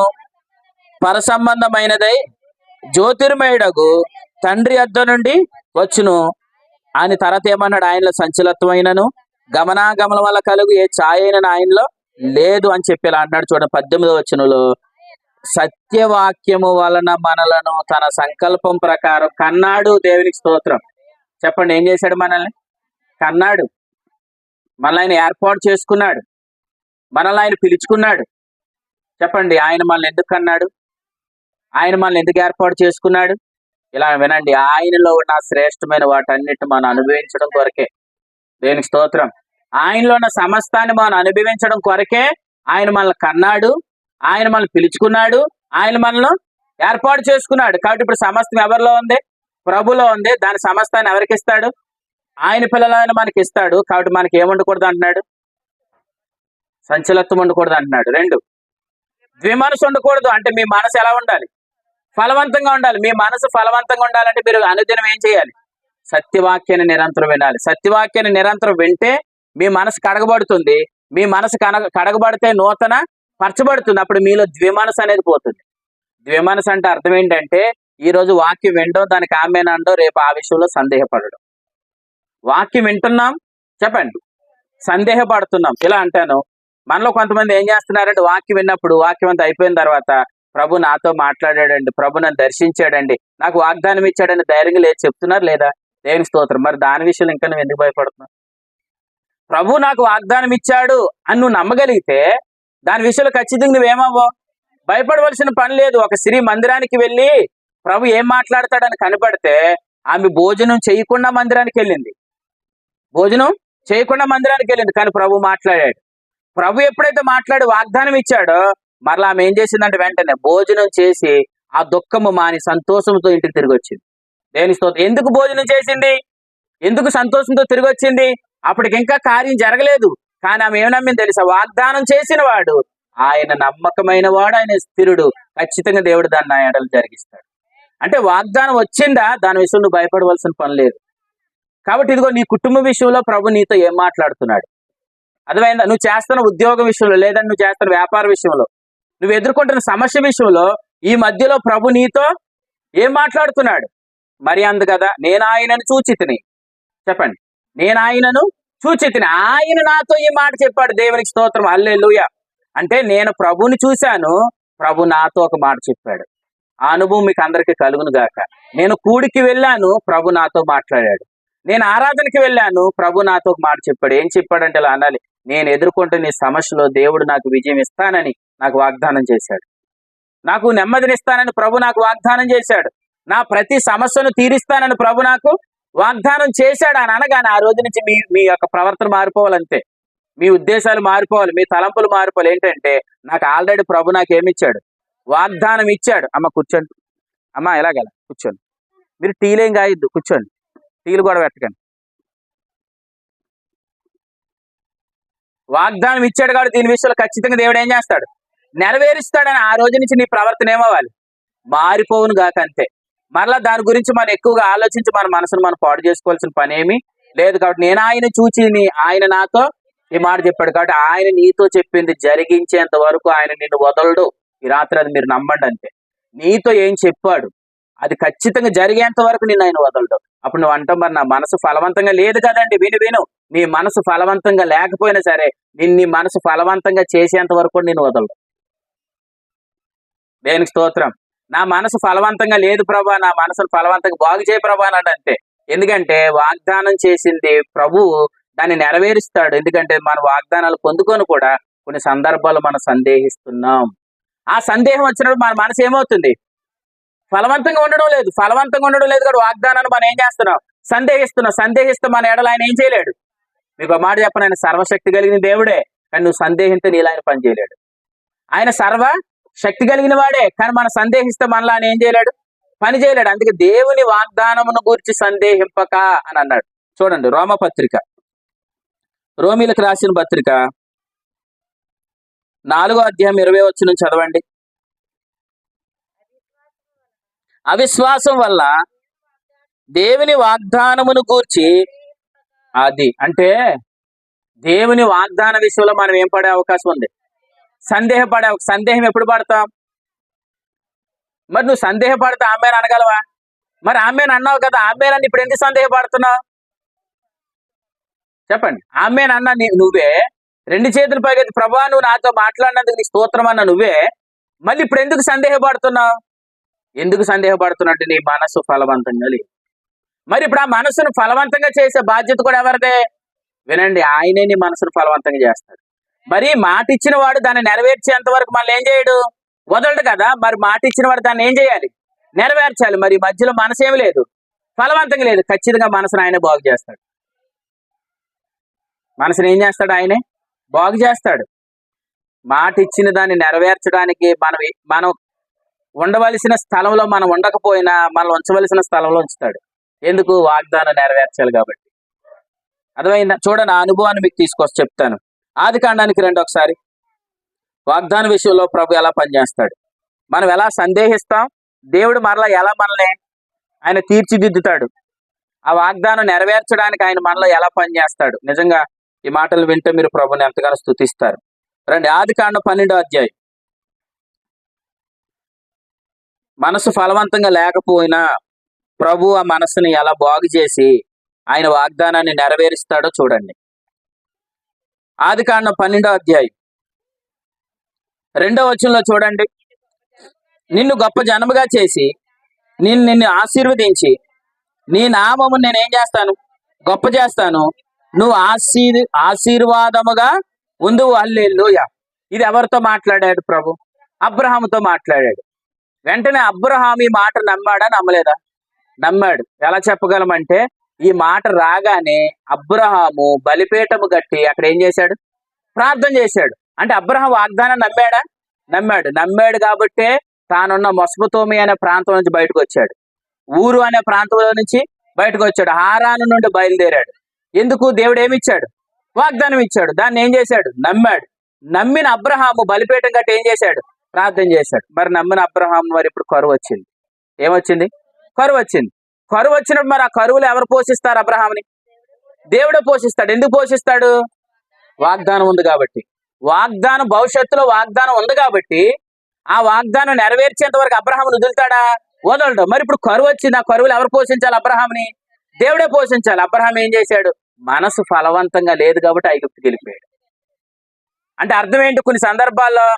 పరసంబంధమైనదై జ్యోతిర్మయుడగు తండ్రి యొద్ద నుండి వచ్చును అని. తర్వాత ఏమన్నాడు? ఆయనలో సంచలత్వమైనను గమనాగమనం వల్ల కలుగు ఏ ఛాయైన ఆయనలో లేదు అని చెప్పేలా అన్నాడు. చూడండి 18వ వచనంలో, సత్యవాక్యము వలన మనలను తన సంకల్పం ప్రకారం కన్నాడు. దేవునికి స్తోత్రం. చెప్పండి, ఏం చేశాడు? మనల్ని కన్నాడు. మనల్ని ఆయన ఏర్పాటు చేసుకున్నాడు. మనల్ని ఆయన పిలుచుకున్నాడు. చెప్పండి, ఆయన మనల్ని ఎందుకు కన్నాడు? ఆయన మనల్ని ఎందుకు ఏర్పాటు చేసుకున్నాడు? ఇలా వినండి, ఆయనలో ఉన్న శ్రేష్టమైన వాటన్నిటిని మనం అనుభవించడం కొరకే. దేవునికి స్తోత్రం. ఆయనలో ఉన్న సమస్తాన్ని మనం అనుభవించడం కొరకే ఆయన మనల్ని కన్నాడు, ఆయన మనల్ని పిలుచుకున్నాడు, ఆయన మనల్ని ఏర్పాటు చేసుకున్నాడు. కాబట్టి ఇప్పుడు సమస్తం ఎవరిలో ఉంది? ప్రభులో ఉంది. దాని సమస్తాన్ని ఎవరికి ఇస్తాడు? ఆయన పిల్లలైన మనకి ఇస్తాడు. కాబట్టి మనకి ఏముండకూడదు అంటున్నాడు? సంచలత్వం ఉండకూడదు అంటున్నాడు. 2, ద్విమనసు ఉండకూడదు. అంటే మీ మనసు ఎలా ఉండాలి? ఫలవంతంగా ఉండాలి. మీ మనసు ఫలవంతంగా ఉండాలంటే మీరు అనుదినం ఏం చేయాలి? సత్యవాక్యాన్ని నిరంతరం వినాలి. సత్యవాక్యాన్ని నిరంతరం వింటే మీ మనసు కడగబడుతుంది. మీ మనసు కడగబడితే నూతన పరచబడుతుంది. అప్పుడు మీలో ద్విమనసు అనేది పోతుంది. ద్విమనసు అంటే అర్థం ఏంటంటే, ఈ రోజు వాక్యం వినడం, దానికి ఆమేనండో, రేపు ఆ విషయంలో సందేహపడడం. వాక్యం వింటున్నాం, చెప్పండి, సందేహపడుతున్నాం. ఇలా అంటాను. మనలో కొంతమంది ఏం చేస్తున్నారంటే, వాక్యం విన్నప్పుడు వాక్యం అంతా అయిపోయిన తర్వాత, ప్రభు నాతో మాట్లాడాడండి, ప్రభు నన్ను దర్శించాడండి, నాకు వాగ్దానం ఇచ్చాడని ధైర్యంగా లేదు చెప్తున్నారు లేదా? దేవుని స్తోత్రం. మరి దాని విషయంలో ఇంకా నువ్వు ఎందుకు భయపడుతున్నావు? ప్రభు నాకు వాగ్దానం ఇచ్చాడు అని నువ్వు నమ్మగలిగితే దాని విషయంలో ఖచ్చితంగా నువ్వేమవ్వో భయపడవలసిన పని లేదు. ఒక స్త్రీ మందిరానికి వెళ్ళి ప్రభు ఏం మాట్లాడతాడని కనపడితే ఆమె భోజనం చేయకుండా మందిరానికి వెళ్ళింది. భోజనం చేయకుండా మందిరానికి వెళ్ళింది, కానీ ప్రభు మాట్లాడాడు. ప్రభు ఎప్పుడైతే మాట్లాడి వాగ్దానం ఇచ్చాడో మరలా ఆమె ఏం చేసిందంటే వెంటనే భోజనం చేసి ఆ దుఃఖము మాని సంతోషంతో ఇంటికి తిరిగి వచ్చింది. దేవుని స్తోత్రం. ఎందుకు భోజనం చేసింది? ఎందుకు సంతోషంతో తిరిగి వచ్చింది? అప్పటికి ఇంకా కార్యం జరగలేదు, కానీ ఆమె ఏమి నమ్మింది తెలుసా? వాగ్దానం చేసిన వాడు ఆయన నమ్మకమైన వాడు, ఆయన స్థిరుడు, ఖచ్చితంగా దేవుడు దాన్ని నా ఎడలు జరిగిస్తాడు. అంటే వాగ్దానం వచ్చిందా, దాని విషయం నువ్వు భయపడవలసిన పని లేదు. కాబట్టి ఇదిగో నీ కుటుంబ విషయంలో ప్రభు నీతో ఏం మాట్లాడుతున్నాడు అర్థమైందా? నువ్వు చేస్తున్న ఉద్యోగం విషయంలో, లేదంటే నువ్వు చేస్తున్న వ్యాపార విషయంలో, నువ్వు ఎదుర్కొంటున్న సమస్య విషయంలో ఈ మధ్యలో ప్రభు నీతో ఏం మాట్లాడుతున్నాడు? మరి అందు కదా, నేను ఆయనను చూచితిని. చెప్పండి, నేను ఆయనను చూచితిని. ఆయన నాతో ఈ మాట చెప్పాడు. దేవునికి స్తోత్రం, హల్లెలూయా. అంటే నేను ప్రభుని చూశాను, ప్రభు నాతో ఒక మాట చెప్పాడు. ఆ అనుభవం మీకు అందరికీ కలుగును గాక. నేను కూడికి వెళ్ళాను, ప్రభు నాతో మాట్లాడాడు. నేను ఆరాధనకి వెళ్ళాను, ప్రభు నాతో ఒక మాట చెప్పాడు. ఏం చెప్పాడంటే ఇలా అనాలి, నేను ఎదుర్కొంటున్న ఈ సమస్యలో దేవుడు నాకు విజయం ఇస్తానని నాకు వాగ్దానం చేశాడు. నాకు నెమ్మదినిస్తానని ప్రభు నాకు వాగ్దానం చేశాడు. నా ప్రతి సమస్యను తీరుస్తానని ప్రభు నాకు వాగ్దానం చేశాడు అని అనగానే ఆ రోజు నుంచి మీ యొక్క ప్రవర్తన మారిపోవాలంతే. మీ ఉద్దేశాలు మారిపోవాలి, మీ తలంపులు మారిపోవాలి. ఏంటంటే నాకు ఆల్రెడీ ప్రభు నాకు ఏమిచ్చాడు? వాగ్దానం ఇచ్చాడు. అమ్మ కూర్చోండి, అమ్మ ఎలాగల కూర్చోండి. మీరు టీలేం కాయద్దు, కూర్చోండి, టీలు కూడా పెట్టకండి. వాగ్దానం ఇచ్చాడు కాబట్టి దీని విషయంలో ఖచ్చితంగా దేవుడు ఏం చేస్తాడు? నెరవేరుస్తాడని ఆ రోజు నుంచి నీ ప్రవర్తన ఏమవ్వాలి? మారిపోవును గాక, అంతే. మరలా దాని గురించి మనం ఎక్కువగా ఆలోచించి మన మనసును మనం పాడు చేసుకోవాల్సిన పని ఏమీ లేదు. కాబట్టి నేను ఆయన చూచి ఆయన నాతో ఈ మాట చెప్పాడు. కాబట్టి ఆయన నీతో చెప్పింది జరిగించేంత వరకు ఆయన నిన్ను వదలడు. ఈ రాత్రి అది మీరు నమ్మండి అంతే. నీతో ఏం చెప్పాడు అది ఖచ్చితంగా జరిగేంత వరకు నిన్ను ఆయన వదలడు. అప్పుడు నువ్వు అంటావు, మరి నా మనసు ఫలవంతంగా లేదు కదండి. విను, నీ మనసు ఫలవంతంగా లేకపోయినా సరే నీ మనసు ఫలవంతంగా చేసేంత వరకు నేను వదలడు. దేనికి స్తోత్రం. నా మనసు ఫలవంతంగా లేదు ప్రభా, నా మనసును ఫలవంతంగా బాగు చేయ ప్రభా అన్నాడు అంతే. ఎందుకంటే వాగ్దానం చేసింది ప్రభు దాన్ని నెరవేరుస్తాడు. ఎందుకంటే మన వాగ్దానాలు పొందుకొని కూడా కొన్ని సందర్భాలు మనం సందేహిస్తున్నాం. ఆ సందేహం వచ్చినప్పుడు మన మనసు ఏమవుతుంది? ఫలవంతంగా ఉండడం లేదు. ఫలవంతంగా ఉండడం లేదు కాబట్టి వాగ్దానాన్ని మనం ఏం చేస్తున్నాం? సందేహిస్తే మన ఎడల ఆయన ఏం చేయలేడు? మీకు ఒక మాట చెప్పను, ఆయన సర్వశక్తి కలిగిన దేవుడే, కానీ నువ్వు సందేహిస్తే నీలా ఆయన పని చేయలేడు. ఆయన సర్వ శక్తి కలిగిన వాడే, కానీ మనం సందేహిస్తే మనలా ఆయన ఏం చేయలేడు, పని చేయలేడు. అందుకే దేవుని వాగ్దానమును గురించి సందేహింపక అని అన్నాడు. చూడండి రోమపత్రిక, రోమీలకు రాసిన పత్రిక 4వ అధ్యాయం 20 వచనం చదవండి. అవిశ్వాసం వల్ల దేవుని వాగ్దానమును గూర్చి, అది అంటే దేవుని వాగ్దాన విషయంలో మనం ఏం పడే అవకాశం ఉంది, సందేహం ఎప్పుడు పడతాం? మరి నువ్వు సందేహపడితే ఆమెను అనగలవా? మరి ఆమెను అన్నావు కదా, ఆమెనని ఇప్పుడు ఎందుకు సందేహపడుతున్నావు చెప్పండి. ఆమెను అన్నా నువ్వే, 2 చేతులు పైకి ప్రభా నువ్వు నాతో మాట్లాడినందుకు నీ స్తోత్రం అన్న నువ్వే, మళ్ళీ ఇప్పుడు ఎందుకు సందేహపడుతున్నావు? ఎందుకు సందేహపడుతున్నట్టు నీ మనసు ఫలవంతంగా లేదు. మరి ఇప్పుడు ఆ మనసును ఫలవంతంగా చేసే బాధ్యత కూడా ఎవరిదే? వినండి, ఆయనే నీ మనసును ఫలవంతంగా చేస్తాడు. మరి మాట ఇచ్చిన వాడు దాన్ని నెరవేర్చేంత వరకు మళ్ళీ ఏం చేయడు, వదలడు కదా. మరి మాట ఇచ్చిన వాడు దాన్ని ఏం చేయాలి, నెరవేర్చాలి. మరి మధ్యలో మనసు ఏమి లేదు, ఫలవంతంగా లేదు. ఖచ్చితంగా మనసును ఆయనే బాగు చేస్తాడు. మనసును ఏం చేస్తాడు, ఆయనే బాగు చేస్తాడు. మాట ఇచ్చిన దాన్ని నెరవేర్చడానికి మనం ఉండవలసిన స్థలంలో మనం ఉండకపోయినా మనం ఉంచవలసిన స్థలంలో ఉంచుతాడు. ఎందుకు? వాగ్దానం నెరవేర్చాలి కాబట్టి. అర్థమైందా? చూడండి, ఆ అనుభవాన్ని మీకు తీసుకొచ్చి చెప్తాను. ఆదికాండానికి రండి ఒకసారి. వాగ్దాన విషయంలో ప్రభు ఎలా పనిచేస్తాడు, మనం ఎలా సందేహిస్తాం, దేవుడు మరలా ఎలా మనల్ని ఆయన తీర్చిదిద్దుతాడు, ఆ వాగ్దానం నెరవేర్చడానికి ఆయన మనలో ఎలా పనిచేస్తాడు. నిజంగా ఈ మాటలు వింటే మీరు ప్రభుని ఎంతగానో స్తుతిస్తారు. రండి, ఆదికాండం 12వ అధ్యాయం. మనసు ఫలవంతంగా లేకపోయినా ప్రభు ఆ మనసుని ఎలా బాగు చేసి ఆయన వాగ్దానాన్ని నెరవేరుస్తాడో చూడండి. ఆదికాండం 12వ అధ్యాయం 2వ వచనంలో చూడండి. నిన్ను గొప్ప జనముగా చేసి నిన్ను ఆశీర్వదించి నీ నామము నేనేం చేస్తాను, గొప్ప చేస్తాను, నువ్వు ఆశీర్వాదముగా ఉందువు, హల్లెలూయా. ఇది ఎవరితో మాట్లాడాడు ప్రభు? అబ్రహాముతో మాట్లాడాడు. వెంటనే అబ్రహాము ఈ మాట నమ్మాడా, నమ్మలేదా? నమ్మాడు. ఎలా చెప్పగలమంటే ఈ మాట రాగానే అబ్రహాము బలిపీఠము కట్టి అక్కడ ఏం చేశాడు, ప్రార్థన చేశాడు. అంటే అబ్రహాం వాగ్దానం నమ్మాడా? నమ్మాడు కాబట్టే తానున్న మొసపుతోమి అనే ప్రాంతం నుంచి బయటకు వచ్చాడు, ఊరు అనే ప్రాంతంలో నుంచి బయటకు వచ్చాడు, హారాను నుండి బయలుదేరాడు. ఎందుకు? దేవుడు ఏమిచ్చాడు, వాగ్దానం ఇచ్చాడు. దాన్ని ఏం చేశాడు, నమ్మాడు. నమ్మిన అబ్రహాము బలిపీఠం కట్టి ఏం చేశాడు, ప్రార్థన చేశాడు. మరి నమ్మిన అబ్రహాము మరి ఇప్పుడు కరువు వచ్చింది. ఏమొచ్చింది? కరువు వచ్చింది. కరువు వచ్చినప్పుడు మరి ఆ కరువులు ఎవరు పోషిస్తారు అబ్రహాముని? దేవుడే పోషిస్తాడు. ఎందుకు పోషిస్తాడు? వాగ్దానం ఉంది కాబట్టి. వాగ్దానం భవిష్యత్తులో వాగ్దానం ఉంది కాబట్టి ఆ వాగ్దానం నెరవేర్చేంత వరకు అబ్రహాముని వదులుతాడా? వదలడు. మరి ఇప్పుడు కరువు వచ్చింది, ఆ కరువులు ఎవరు పోషించాలి? అబ్రహాముని దేవుడే పోషించాలి. అబ్రహాం ఏం చేశాడు? మనసు ఫలవంతంగా లేదు కాబట్టి ఐగుప్తుకి వెళ్ళిపోయాడు. అంటే అర్థం ఏంటి? కొన్ని సందర్భాల్లో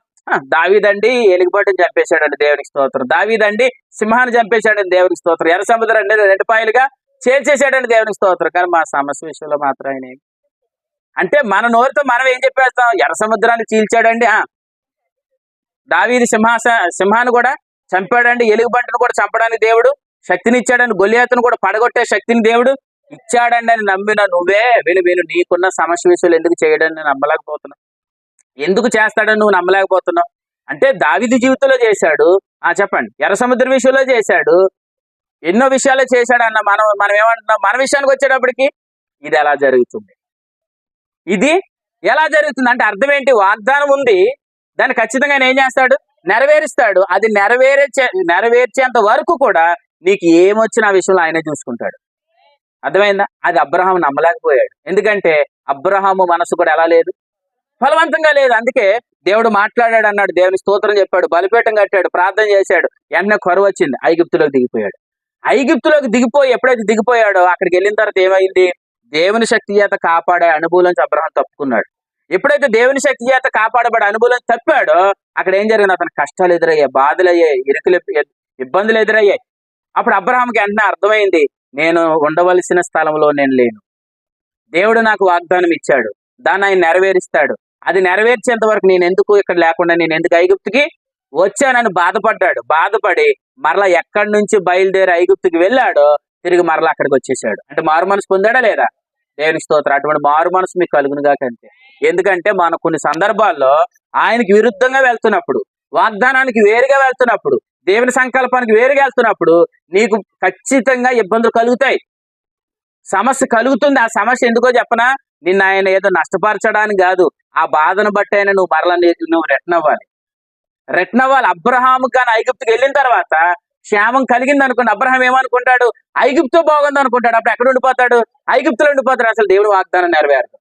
దావీదండి ఎలుగుబాటుని చంపేశాడండి, దేవునికి స్తోత్రం. దావీదండి సింహాన్ని చంపేశాడని దేవునికి స్తోత్రం. ఎర్ర సముద్రాన్ని 2 పాయలుగా చేసేసాడని దేవునికి స్తోత్రం. కానీ మా సమస్య విషయంలో మాత్రం ఆయన అంటే మన నోరుతో మనం ఏం చెప్పేస్తాం, ఎర్ర సముద్రాన్ని చీల్చాడండి, దావీదు సింహాన్ని కూడా చంపాడండి, ఎలుగుబంటిని కూడా చంపడానికి దేవుడు శక్తిని ఇచ్చాడని, గొలియాతును కూడా పడగొట్టే శక్తిని దేవుడు ఇచ్చాడండి అని నమ్మిన నువ్వే విను నీకున్న సమస్య విషయాలు ఎందుకు చేయడని నేను నమ్మలేకపోతున్నావు. ఎందుకు చేస్తాడని నువ్వు నమ్మలేకపోతున్నావు. అంటే దావీదు జీవితంలో చేశాడు, చెప్పండి, ఎర్ర సముద్ర విషయంలో చేశాడు, ఎన్నో విషయాలు చేశాడు అన్న మనం ఏమంటున్నాం? మన విషయానికి వచ్చేటప్పటికి ఇది ఎలా జరుగుతుంది, ఇది ఎలా జరుగుతుంది అంటే అర్థం ఏంటి? వాగ్దానం ఉంది, దాన్ని ఖచ్చితంగా ఏం చేస్తాడు, నెరవేరుస్తాడు. అది నెరవేర్చేంత వరకు కూడా నీకు ఏమొచ్చినా ఆ విషయంలో ఆయనే చూసుకుంటాడు. అర్థమైందా? అది అబ్రహాము నమ్మలేకపోయాడు. ఎందుకంటే అబ్రహాము మనసు కూడా ఎలా లేదు, ఫలవంతంగా లేదు. అందుకే దేవుడు మాట్లాడాడు అన్నాడు, దేవుని స్తోత్రం చెప్పాడు, బలిపీఠం కట్టాడు, ప్రార్థన చేశాడు. వెంటనే కరువు వచ్చింది, ఐగుప్తులోకి దిగిపోయాడు. ఐగుప్తులోకి దిగిపోయి ఎప్పుడైతే దిగిపోయాడో అక్కడికి వెళ్ళిన తర్వాత ఏమైంది? దేవుని శక్తి చేత కాపాడే అనుభవం నుంచి అబ్రహాం తప్పుకున్నాడు. ఎప్పుడైతే దేవుని శక్తి చేత కాపాడబడే అనుభవం తప్పాడో అక్కడ ఏం జరిగింది? అతనికి కష్టాలు ఎదురయ్యాయి, బాధలు అయ్యాయి, ఇబ్బందులు ఎదురయ్యాయి. అప్పుడు అబ్రహాంకి వెంటనే అర్థమైంది, నేను ఉండవలసిన స్థలంలో నేను లేను, దేవుడు నాకు వాగ్దానం ఇచ్చాడు, దాన్ని ఆయన నెరవేరుస్తాడు. అది నెరవేర్చేంత వరకు నేను ఎందుకు ఇక్కడ లేకుండా నేను ఎందుకు ఐగుప్తుకి వచ్చానని బాధపడ్డాడు. బాధపడి మరలా ఎక్కడి నుంచి బయలుదేరి ఐగుప్తుకి వెళ్ళాడో తిరిగి మరలా అక్కడికి వచ్చేసాడు. అంటే మారు మనసు పొందాడా లేదా? దేవునికి స్తోత్రం. అటువంటి మారు మనసు మీకు కలుగునుగా కంటే. ఎందుకంటే మనం కొన్ని సందర్భాల్లో ఆయనకి విరుద్ధంగా వెళ్తున్నప్పుడు, వాగ్దానానికి వేరుగా వెళ్తున్నప్పుడు, దేవుని సంకల్పానికి వేరుగా వెళ్తున్నప్పుడు నీకు ఖచ్చితంగా ఇబ్బందులు కలుగుతాయి, సమస్య కలుగుతుంది. ఆ సమస్య ఎందుకో చెప్పనా, నిన్ను ఆయన ఏదో నష్టపరచడానికి కాదు, ఆ బాధను బట్టి అయినా నువ్వు మరలా నువ్వు రిటర్న్ అవ్వాలి. అబ్రహాము కానీ ఐగుప్తుకి వెళ్ళిన తర్వాత క్షేమం కలిగింది అనుకోండి, అబ్రహాం ఏమనుకుంటాడు, ఐగుప్తు బాగుంది అనుకుంటాడు. అప్పుడు ఎక్కడ ఉండిపోతాడు, ఐగుప్తులో ఉండిపోతాడు. అసలు దేవుని వాగ్దానం నెరవేరదు.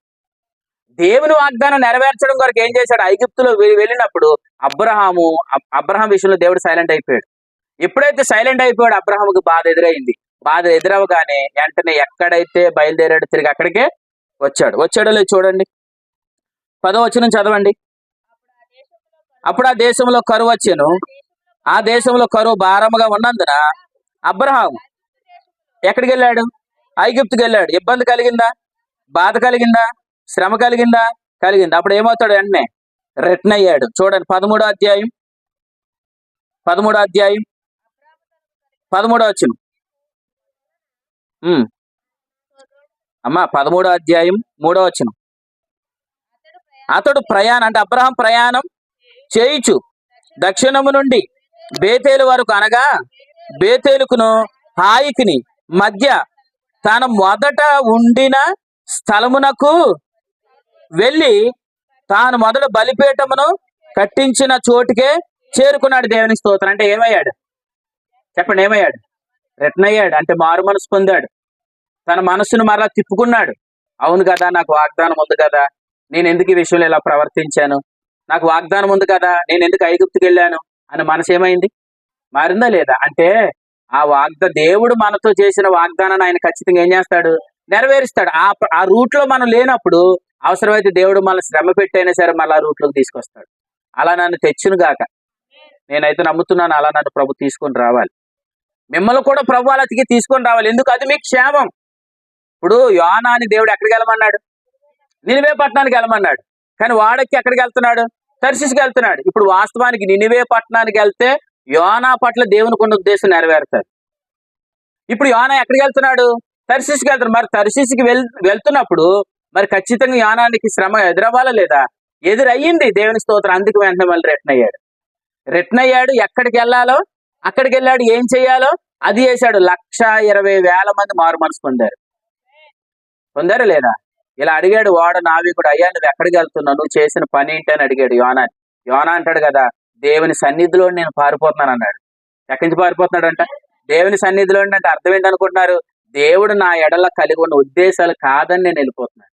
దేవుని వాగ్దానం నెరవేర్చడం కొరకు ఏం చేశాడు, ఐగుప్తులో వెళ్ళినప్పుడు అబ్రహాం విషయంలో దేవుడు సైలెంట్ అయిపోయాడు. ఎప్పుడైతే సైలెంట్ అయిపోయాడు, అబ్రహాముకి బాధ ఎదురైంది. బాధ ఎదురవగానే వెంటనే ఎక్కడైతే బయలుదేరాడు తిరిగి అక్కడికే వచ్చాడో లేదు చూడండి, 10వ వచనం చదవండి. అప్పుడు ఆ దేశంలో కరువు వచ్చెను, ఆ దేశంలో కరువు భారముగా ఉన్నందున అబ్రహాము ఎక్కడికి వెళ్ళాడు, ఐగుప్తుకి వెళ్ళాడు. ఇబ్బంది కలిగిందా, బాధ కలిగిందా, శ్రమ కలిగిందా, కలిగింది. అప్పుడు ఏమవుతాడు, వెంటనే రిటర్న్ అయ్యాడు. చూడండి 13వ అధ్యాయం 13వ వచనం. అమ్మా 13వ అధ్యాయం 3వ వచనం. అతడు ప్రయాణం అంటే అబ్రహాం ప్రయాణం చేయుచు దక్షిణము నుండి బేతేలు వరకు, అనగా బేతేలుకును హాయికిని మధ్య తాను మొదట ఉండిన స్థలమునకు వెళ్ళి తాను మొదలు బలిపీఠమును కట్టించిన చోటుకే చేరుకున్నాడు. దేవుని స్తోత్రం. అంటే ఏమయ్యాడు చెప్పండి, ఏమయ్యాడు, రిటర్న్ అయ్యాడు. అంటే మారు మనసు పొందాడు, తన మనసును మరలా తిప్పుకున్నాడు. అవును కదా, నాకు వాగ్దానం ఉంది కదా, నేను ఎందుకు ఈ విషయంలో ఇలా ప్రవర్తించాను, నాకు వాగ్దానం ఉంది కదా, నేను ఎందుకు ఐగుప్తుకి వెళ్ళాను అని మనసు ఏమైంది, మారిందా లేదా? అంటే దేవుడు మనతో చేసిన వాగ్దానాన్ని ఆయన ఖచ్చితంగా ఏం చేస్తాడు, నెరవేరుస్తాడు. ఆ రూట్ లో మనం లేనప్పుడు అవసరమైతే దేవుడు మన శ్రమ పెట్టైనా సరే మళ్ళీ ఆ రూట్లోకి తీసుకొస్తాడు. అలా నన్ను తెచ్చును గాక, నేనైతే నమ్ముతున్నాను, అలా నన్ను ప్రభు తీసుకొని రావాలి. మిమ్మల్ని కూడా ప్రభు అలా తీసుకొని రావాలి. ఎందుకు, అది మీకు క్షేమం. ఇప్పుడు యోనాని దేవుడు ఎక్కడికి వెళ్ళమన్నాడు, నినివే పట్టణానికి వెళ్ళమన్నాడు. కానీ వాడకి ఎక్కడికి వెళ్తున్నాడు, తర్షీషుకి వెళ్తున్నాడు. ఇప్పుడు వాస్తవానికి నినివే పట్టణానికి వెళ్తే యోనా పట్ల దేవునికి ఉన్న ఉద్దేశం నెరవేరుతాడు. ఇప్పుడు యోనా ఎక్కడికి వెళ్తున్నాడు, తర్షీషుకి వెళ్తున్నాడు. మరి తర్షీషుకి వెళ్తున్నప్పుడు మరి ఖచ్చితంగా యోనానికి శ్రమ ఎదురవ్వాలా లేదా, ఎదురయ్యింది. దేవుని స్తోత్రం. అందుకు వెంటనే మళ్ళీ రిటర్న్ అయ్యాడు. ఎక్కడికి వెళ్ళాలో అక్కడికి వెళ్ళాడు, ఏం చేయాలో అది చేశాడు. 1,20,000 మంది మారు మనసు పొందారు లేదా? ఇలా అడిగాడు వాడు నావికుడు, అయ్యా నువ్వు ఎక్కడికి వెళ్తున్నావు, నువ్వు చేసిన పని ఏంటి అని అడిగాడు యోనాని. యోనా అంటాడు కదా, దేవుని సన్నిధిలో నేను పారిపోతున్నాను అన్నాడు. ఎక్కడి నుంచి పారిపోతున్నాడు అంట, దేవుని సన్నిధిలో అంటే అర్థం ఏంటనుకుంటున్నారు, దేవుడు నా ఎడల కలిగి ఉన్న ఉద్దేశాలు కాదని నేను వెళ్ళిపోతున్నాను,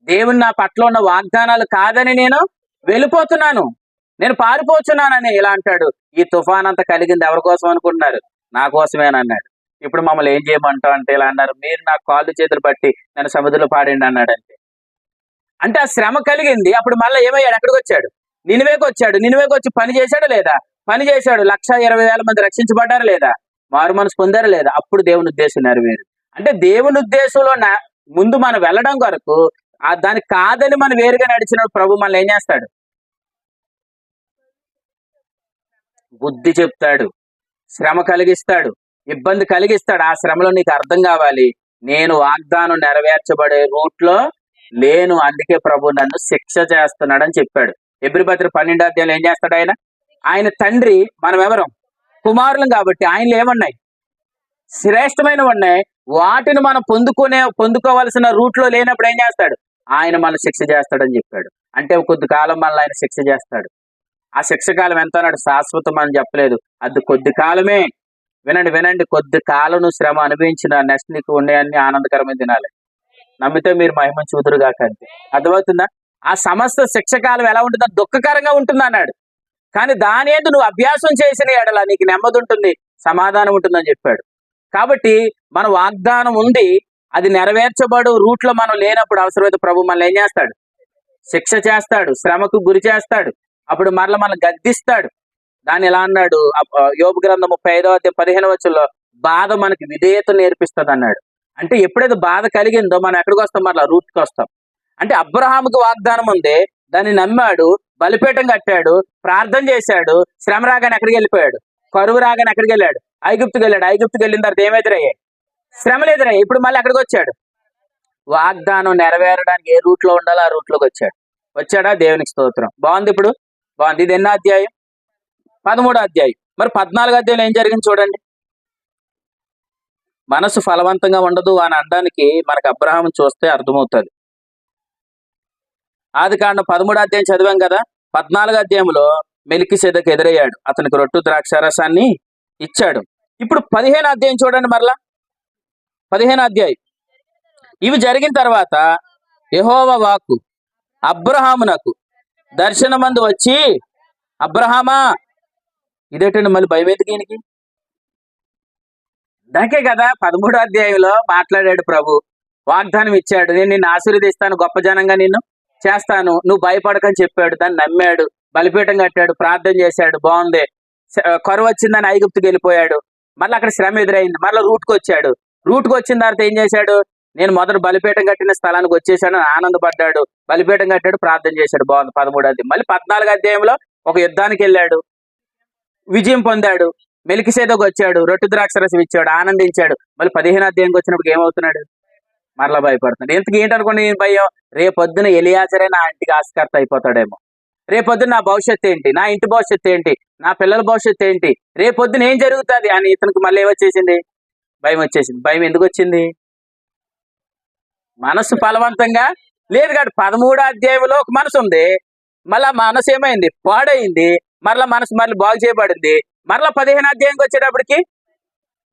దేవుడు నా పట్ల ఉన్న వాగ్దానాలు కాదని నేను వెళ్ళిపోతున్నాను, నేను పారిపోతున్నానని ఇలా అంటాడు. ఈ తుఫాన్ అంతా కలిగింది ఎవరి కోసం అనుకుంటున్నారు, నా కోసమేనన్నాడు. ఇప్పుడు మమ్మల్ని ఏం చేయమంటావు అంటే ఇలా అన్నారు, మీరు నా కాళ్ళు చేతులు పట్టి నన్ను సముద్రంలో పాడండి అన్నాడు. అంటే ఆ శ్రమ కలిగింది. అప్పుడు మళ్ళీ ఏమయ్యాడు, ఎక్కడికి వచ్చాడు, నినివేకి వచ్చాడు. నినివేకి వచ్చి పని చేశాడు లేదా, పని చేశాడు. 1,20,000 మంది రక్షించబడ్డారు లేదా, మారు మనసు పొందారు లేదా? అప్పుడు దేవుని ఉద్దేశం నెరవేరు. అంటే దేవుని ఉద్దేశంలో ముందు మనం వెళ్ళడం కొరకు దానికి కాదని మనం వేరుగా నడిచిన ప్రభు మనల్ని ఏం చేస్తాడు, బుద్ధి చెప్తాడు, శ్రమ కలిగిస్తాడు, ఇబ్బంది కలిగిస్తాడు. ఆ శ్రమలో నీకు అర్థం కావాలి, నేను వాగ్దానం నెరవేర్చబడే రూట్ లో లేను, అందుకే ప్రభు నన్ను శిక్ష చేస్తున్నాడని చెప్పాడు. హెబ్రీ పత్రిక 12వ అధ్యాయంలో ఏం చేస్తాడు ఆయన తండ్రి, మనం ఎవరం కుమారులం కాబట్టి ఆయనలో ఏమన్నాయి, శ్రేష్టమైనవి ఉన్నాయి. వాటిని మనం పొందుకోవాల్సిన రూట్ లో లేనప్పుడు ఏం చేస్తాడు, ఆయన మనల్ని శిక్ష చేస్తాడని చెప్పాడు. అంటే కొద్ది కాలం మనల్ని ఆయన శిక్ష చేస్తాడు. ఆ శిక్ష కాలం ఎంత అన్నాడు, శాశ్వతం అని చెప్పలేదు, అది కొద్ది కాలమే. వినండి, కొద్ది కాలం శ్రమ అనుభవించిన నెక్స్ట్ నీకు ఉండేవన్నీ ఆనందకరమైన దినాలి. నమ్మితే మీరు మహిమ చూదురుగా కంటే. అర్థమవుతుందా? ఆ సమస్త శిక్షకాలం ఎలా ఉంటుందో దుఃఖకరంగా ఉంటుంది అన్నాడు. కానీ దాని ఏంటి, నువ్వు అభ్యాసం చేసిన ఎడల నీకు నెమ్మది ఉంటుంది, సమాధానం ఉంటుందని చెప్పాడు. కాబట్టి మన వాగ్దానం ఉంది, అది నెరవేర్చబడు రూట్ లో మనం లేనప్పుడు అవసరమైతే ప్రభు మనల్ని ఏం చేస్తాడు, శిక్ష చేస్తాడు, శ్రమకు గురి చేస్తాడు. అప్పుడు మరలా మనల్ని గద్దిస్తాడు. దాన్ని ఎలా అన్నాడు, యోబు గ్రంథం 35వ అధ్యాయం 15వ వచనంలో, బాధ మనకి విధేయత నేర్పిస్తుంది అన్నాడు. అంటే ఎప్పుడైతే బాధ కలిగిందో మనం ఎక్కడికి వస్తాం, మరలా రూట్కి వస్తాం. అంటే అబ్రహాముకి వాగ్దానం ఉంది, దాన్ని నమ్మాడు, బలిపీఠం కట్టాడు, ప్రార్థన చేశాడు. శ్రమ రాగానే ఎక్కడికి వెళ్ళిపోయాడు, కరువు రాగానే ఎక్కడికి వెళ్ళాడు, ఐగుప్తుకి వెళ్ళాడు. ఐగుప్తుకి వెళ్ళిన తర్వాత ఏమెదురయ్యాయి, శ్రమలు ఎదురయ్యాయి. ఇప్పుడు మళ్ళీ ఎక్కడికి వచ్చాడు, వాగ్దానం నెరవేరడానికి ఏ రూట్ లో ఉండాలో ఆ రూట్ లోకి వచ్చాడు. వచ్చాడా? దేవునికి స్తోత్రం. బాగుంది. ఇప్పుడు బాగుంది. ఇది ఎన్నో అధ్యాయం? 13వ అధ్యాయం. మరి 14వ అధ్యాయంలో ఏం జరిగింది చూడండి. మనసు ఫలవంతంగా ఉండదు అని అనడానికి మనకు అబ్రహాం చూస్తే అర్థమవుతుంది. ఆదికాండం 13వ అధ్యాయం చదివాం కదా. 14వ అధ్యాయంలో మెల్కీసెదెకు ఎదురయ్యాడు, అతనికి రొట్టు ద్రాక్షారసాన్ని ఇచ్చాడు. ఇప్పుడు 15వ అధ్యాయం చూడండి. మరలా 15వ అధ్యాయం. ఇవి జరిగిన తర్వాత యెహోవా వాక్కు అబ్రహామునకు దర్శనమందు వచ్చి, అబ్రహామా, ఇదేంటండి మళ్ళీ భయం ఎందుకు ఈయనకి? దాకే కదా 13వ అధ్యాయంలో మాట్లాడాడు ప్రభు, వాగ్దానం ఇచ్చాడు, నేను నిన్ను ఆశీర్వదిస్తాను, గొప్ప జనంగా నిన్ను చేస్తాను, నువ్వు భయపడకని చెప్పాడు. దాన్ని నమ్మాడు, బలిపీఠం కట్టాడు, ప్రార్థన చేశాడు, బాగుంది. కరువు వచ్చిందని ఐగుప్తుకి వెళ్ళిపోయాడు. మళ్ళీ అక్కడ శ్రమ ఎదురైంది, మళ్ళీ రూట్కి వచ్చాడు. రూట్కి వచ్చిన తర్వాత ఏం చేశాడు? నేను మొదటి బలిపీఠం కట్టిన స్థలానికి వచ్చేసాడు, ఆనందపడ్డాడు, బలిపీఠం కట్టాడు, ప్రార్థన చేశాడు, బాగుంది. 13వ అధ్యాయం. మళ్ళీ 14వ అధ్యాయంలో ఒక యుద్ధానికి వెళ్ళాడు, విజయం పొందాడు, మెల్కీసెదెకు వచ్చాడు, రొట్టె ద్రాక్షరసం ఇచ్చాడు, ఆనందించాడు. మళ్ళీ 15వ అధ్యాయంకి వచ్చినప్పుడు ఏమవుతున్నాడు? మరలా భయపడుతున్నాడు. ఎందుకు ఏంటనుకోండి భయం? రేపొద్దున ఎలియాజరే నా ఇంటికి ఆస్కర్త అయిపోతాడేమో, రేపొద్దున నా భవిష్యత్తు ఏంటి, నా ఇంటి భవిష్యత్తు ఏంటి, నా పిల్లల భవిష్యత్తు ఏంటి, రేపొద్దున ఏం జరుగుతుంది అని ఇతనికి మళ్ళీ ఏమొచ్చేసింది? భయం వచ్చేసింది. భయం ఎందుకు వచ్చింది? మనసు ఫలవంతంగా లేదు కాదు. 13వ అధ్యాయంలో ఒక మనసు ఉంది, మళ్ళా మనసు ఏమైంది? పాడైంది. మరలా మనసు మళ్ళీ బాగు చేయబడింది. మరలా 15వ అధ్యాయంకి వచ్చేటప్పటికి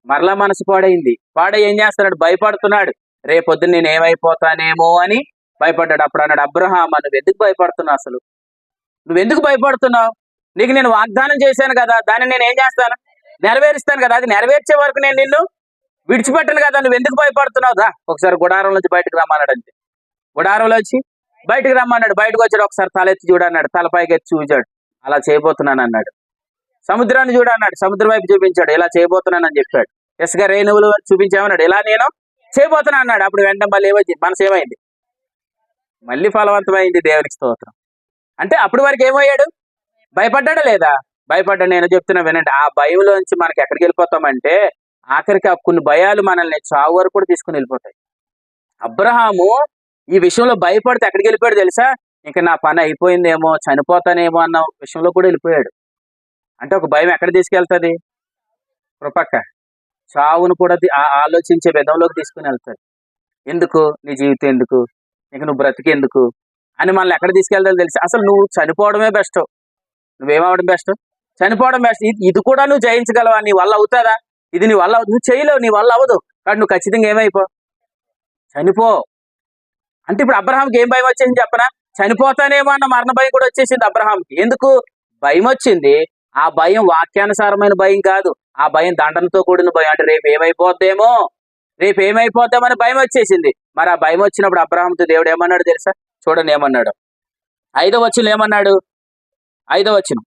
మరలా మనసు పాడైంది. పాడై ఏం చేస్తున్నాడు? భయపడుతున్నాడు. రేపొద్దున నేను ఏమైపోతానేమో అని భయపడ్డాడు. అప్పుడు అన్నాడు, అబ్రహామా, నువ్వు ఎందుకు భయపడుతున్నావు? అసలు నువ్వెందుకు భయపడుతున్నావు? నీకు నేను వాగ్దానం చేశాను కదా, దాన్ని నేను ఏం చేస్తాను? నెరవేరుస్తాను కదా. అది నెరవేర్చే వరకు నేను నిన్ను విడిచిపెట్టను కదా. నువ్వు ఎందుకు భయపడుతున్నావు? దా ఒకసారి గుడారం నుంచి బయటకు రమ్మన్నాడు. అంతే, గుడారంలో వచ్చి బయటకు రమ్మన్నాడు. బయటకు వచ్చాడు. ఒకసారి తలెత్తి చూడన్నాడు, తలపైకి ఎత్తి చూచాడు, అలా చేయబోతున్నాను అన్నాడు. సముద్రాన్ని చూడన్నాడు, సముద్రం వైపు చూపించాడు, ఇలా చేయబోతున్నాను అని చెప్పాడు. ఇసుక రేణువులు చూపించామన్నాడు, ఇలా నేను చేయబోతున్నా అన్నాడు. అప్పుడు వెంటనే మళ్ళీ ఏమైంది? మనసు ఏమైంది? మళ్ళీ ఫలవంతమైంది. దేవునికి స్తోత్రం. అంటే అప్పటి వరకు ఏమయ్యాడు? భయపడ్డాడా లేదా? భయపడ్డా. నేను చెప్తున్నా వినండి, ఆ భయంలోంచి మనకి ఎక్కడికి వెళ్ళిపోతామంటే ఆఖరికి కొన్ని భయాలు మనల్ని చావు వరకు కూడా తీసుకుని వెళ్ళిపోతాయి. అబ్రహాము ఈ విషయంలో భయపడితే ఎక్కడికి వెళ్ళిపోయాడు తెలుసా? ఇంకా నా పని అయిపోయిందేమో, చనిపోతానేమో అన్న విషయంలో కూడా వెళ్ళిపోయాడు. అంటే ఒక భయం ఎక్కడ తీసుకెళ్తుంది? కృపక్క చావును కూడా ఆలోచించే విధంలోకి తీసుకుని వెళ్తాడు. ఎందుకు? నీ జీవితం ఎందుకు, ఇంక నువ్వు బ్రతికెందుకు అని మనల్ని ఎక్కడ తీసుకెళ్తావు తెలుసా? అసలు నువ్వు చనిపోవడమే బెస్ట్. నువ్వేమవడం బెస్ట్? చనిపోవడం బెస్ట్. ఇది కూడా నువ్వు జయించగలవా? నీ వల్ల అవుతుందా? ఇది నీ వల్ల నువ్వు చేయలేవు, నీ వల్ల అవ్వదు. కానీ నువ్వు ఖచ్చితంగా ఏమైపో, చనిపో. అంటే ఇప్పుడు అబ్రహాంకి ఏం భయం వచ్చేసింది చెప్పనా? చనిపోతానేమో అన్న మరణ భయం కూడా వచ్చేసింది అబ్రహాంకి. ఎందుకు భయం వచ్చింది? ఆ భయం వాక్యానుసారమైన భయం కాదు, ఆ భయం దండనతో కూడిన భయం. అంటే రేపు ఏమైపోద్దేమో, రేపు ఏమైపోద్దామని భయం వచ్చేసింది. మరి ఆ భయం వచ్చినప్పుడు అబ్రహాంతో దేవుడు ఏమన్నాడు తెలుసా? చూడండి ఏమన్నాడు. 5వ వచనం ఏమన్నాడు? 5వ వచనం,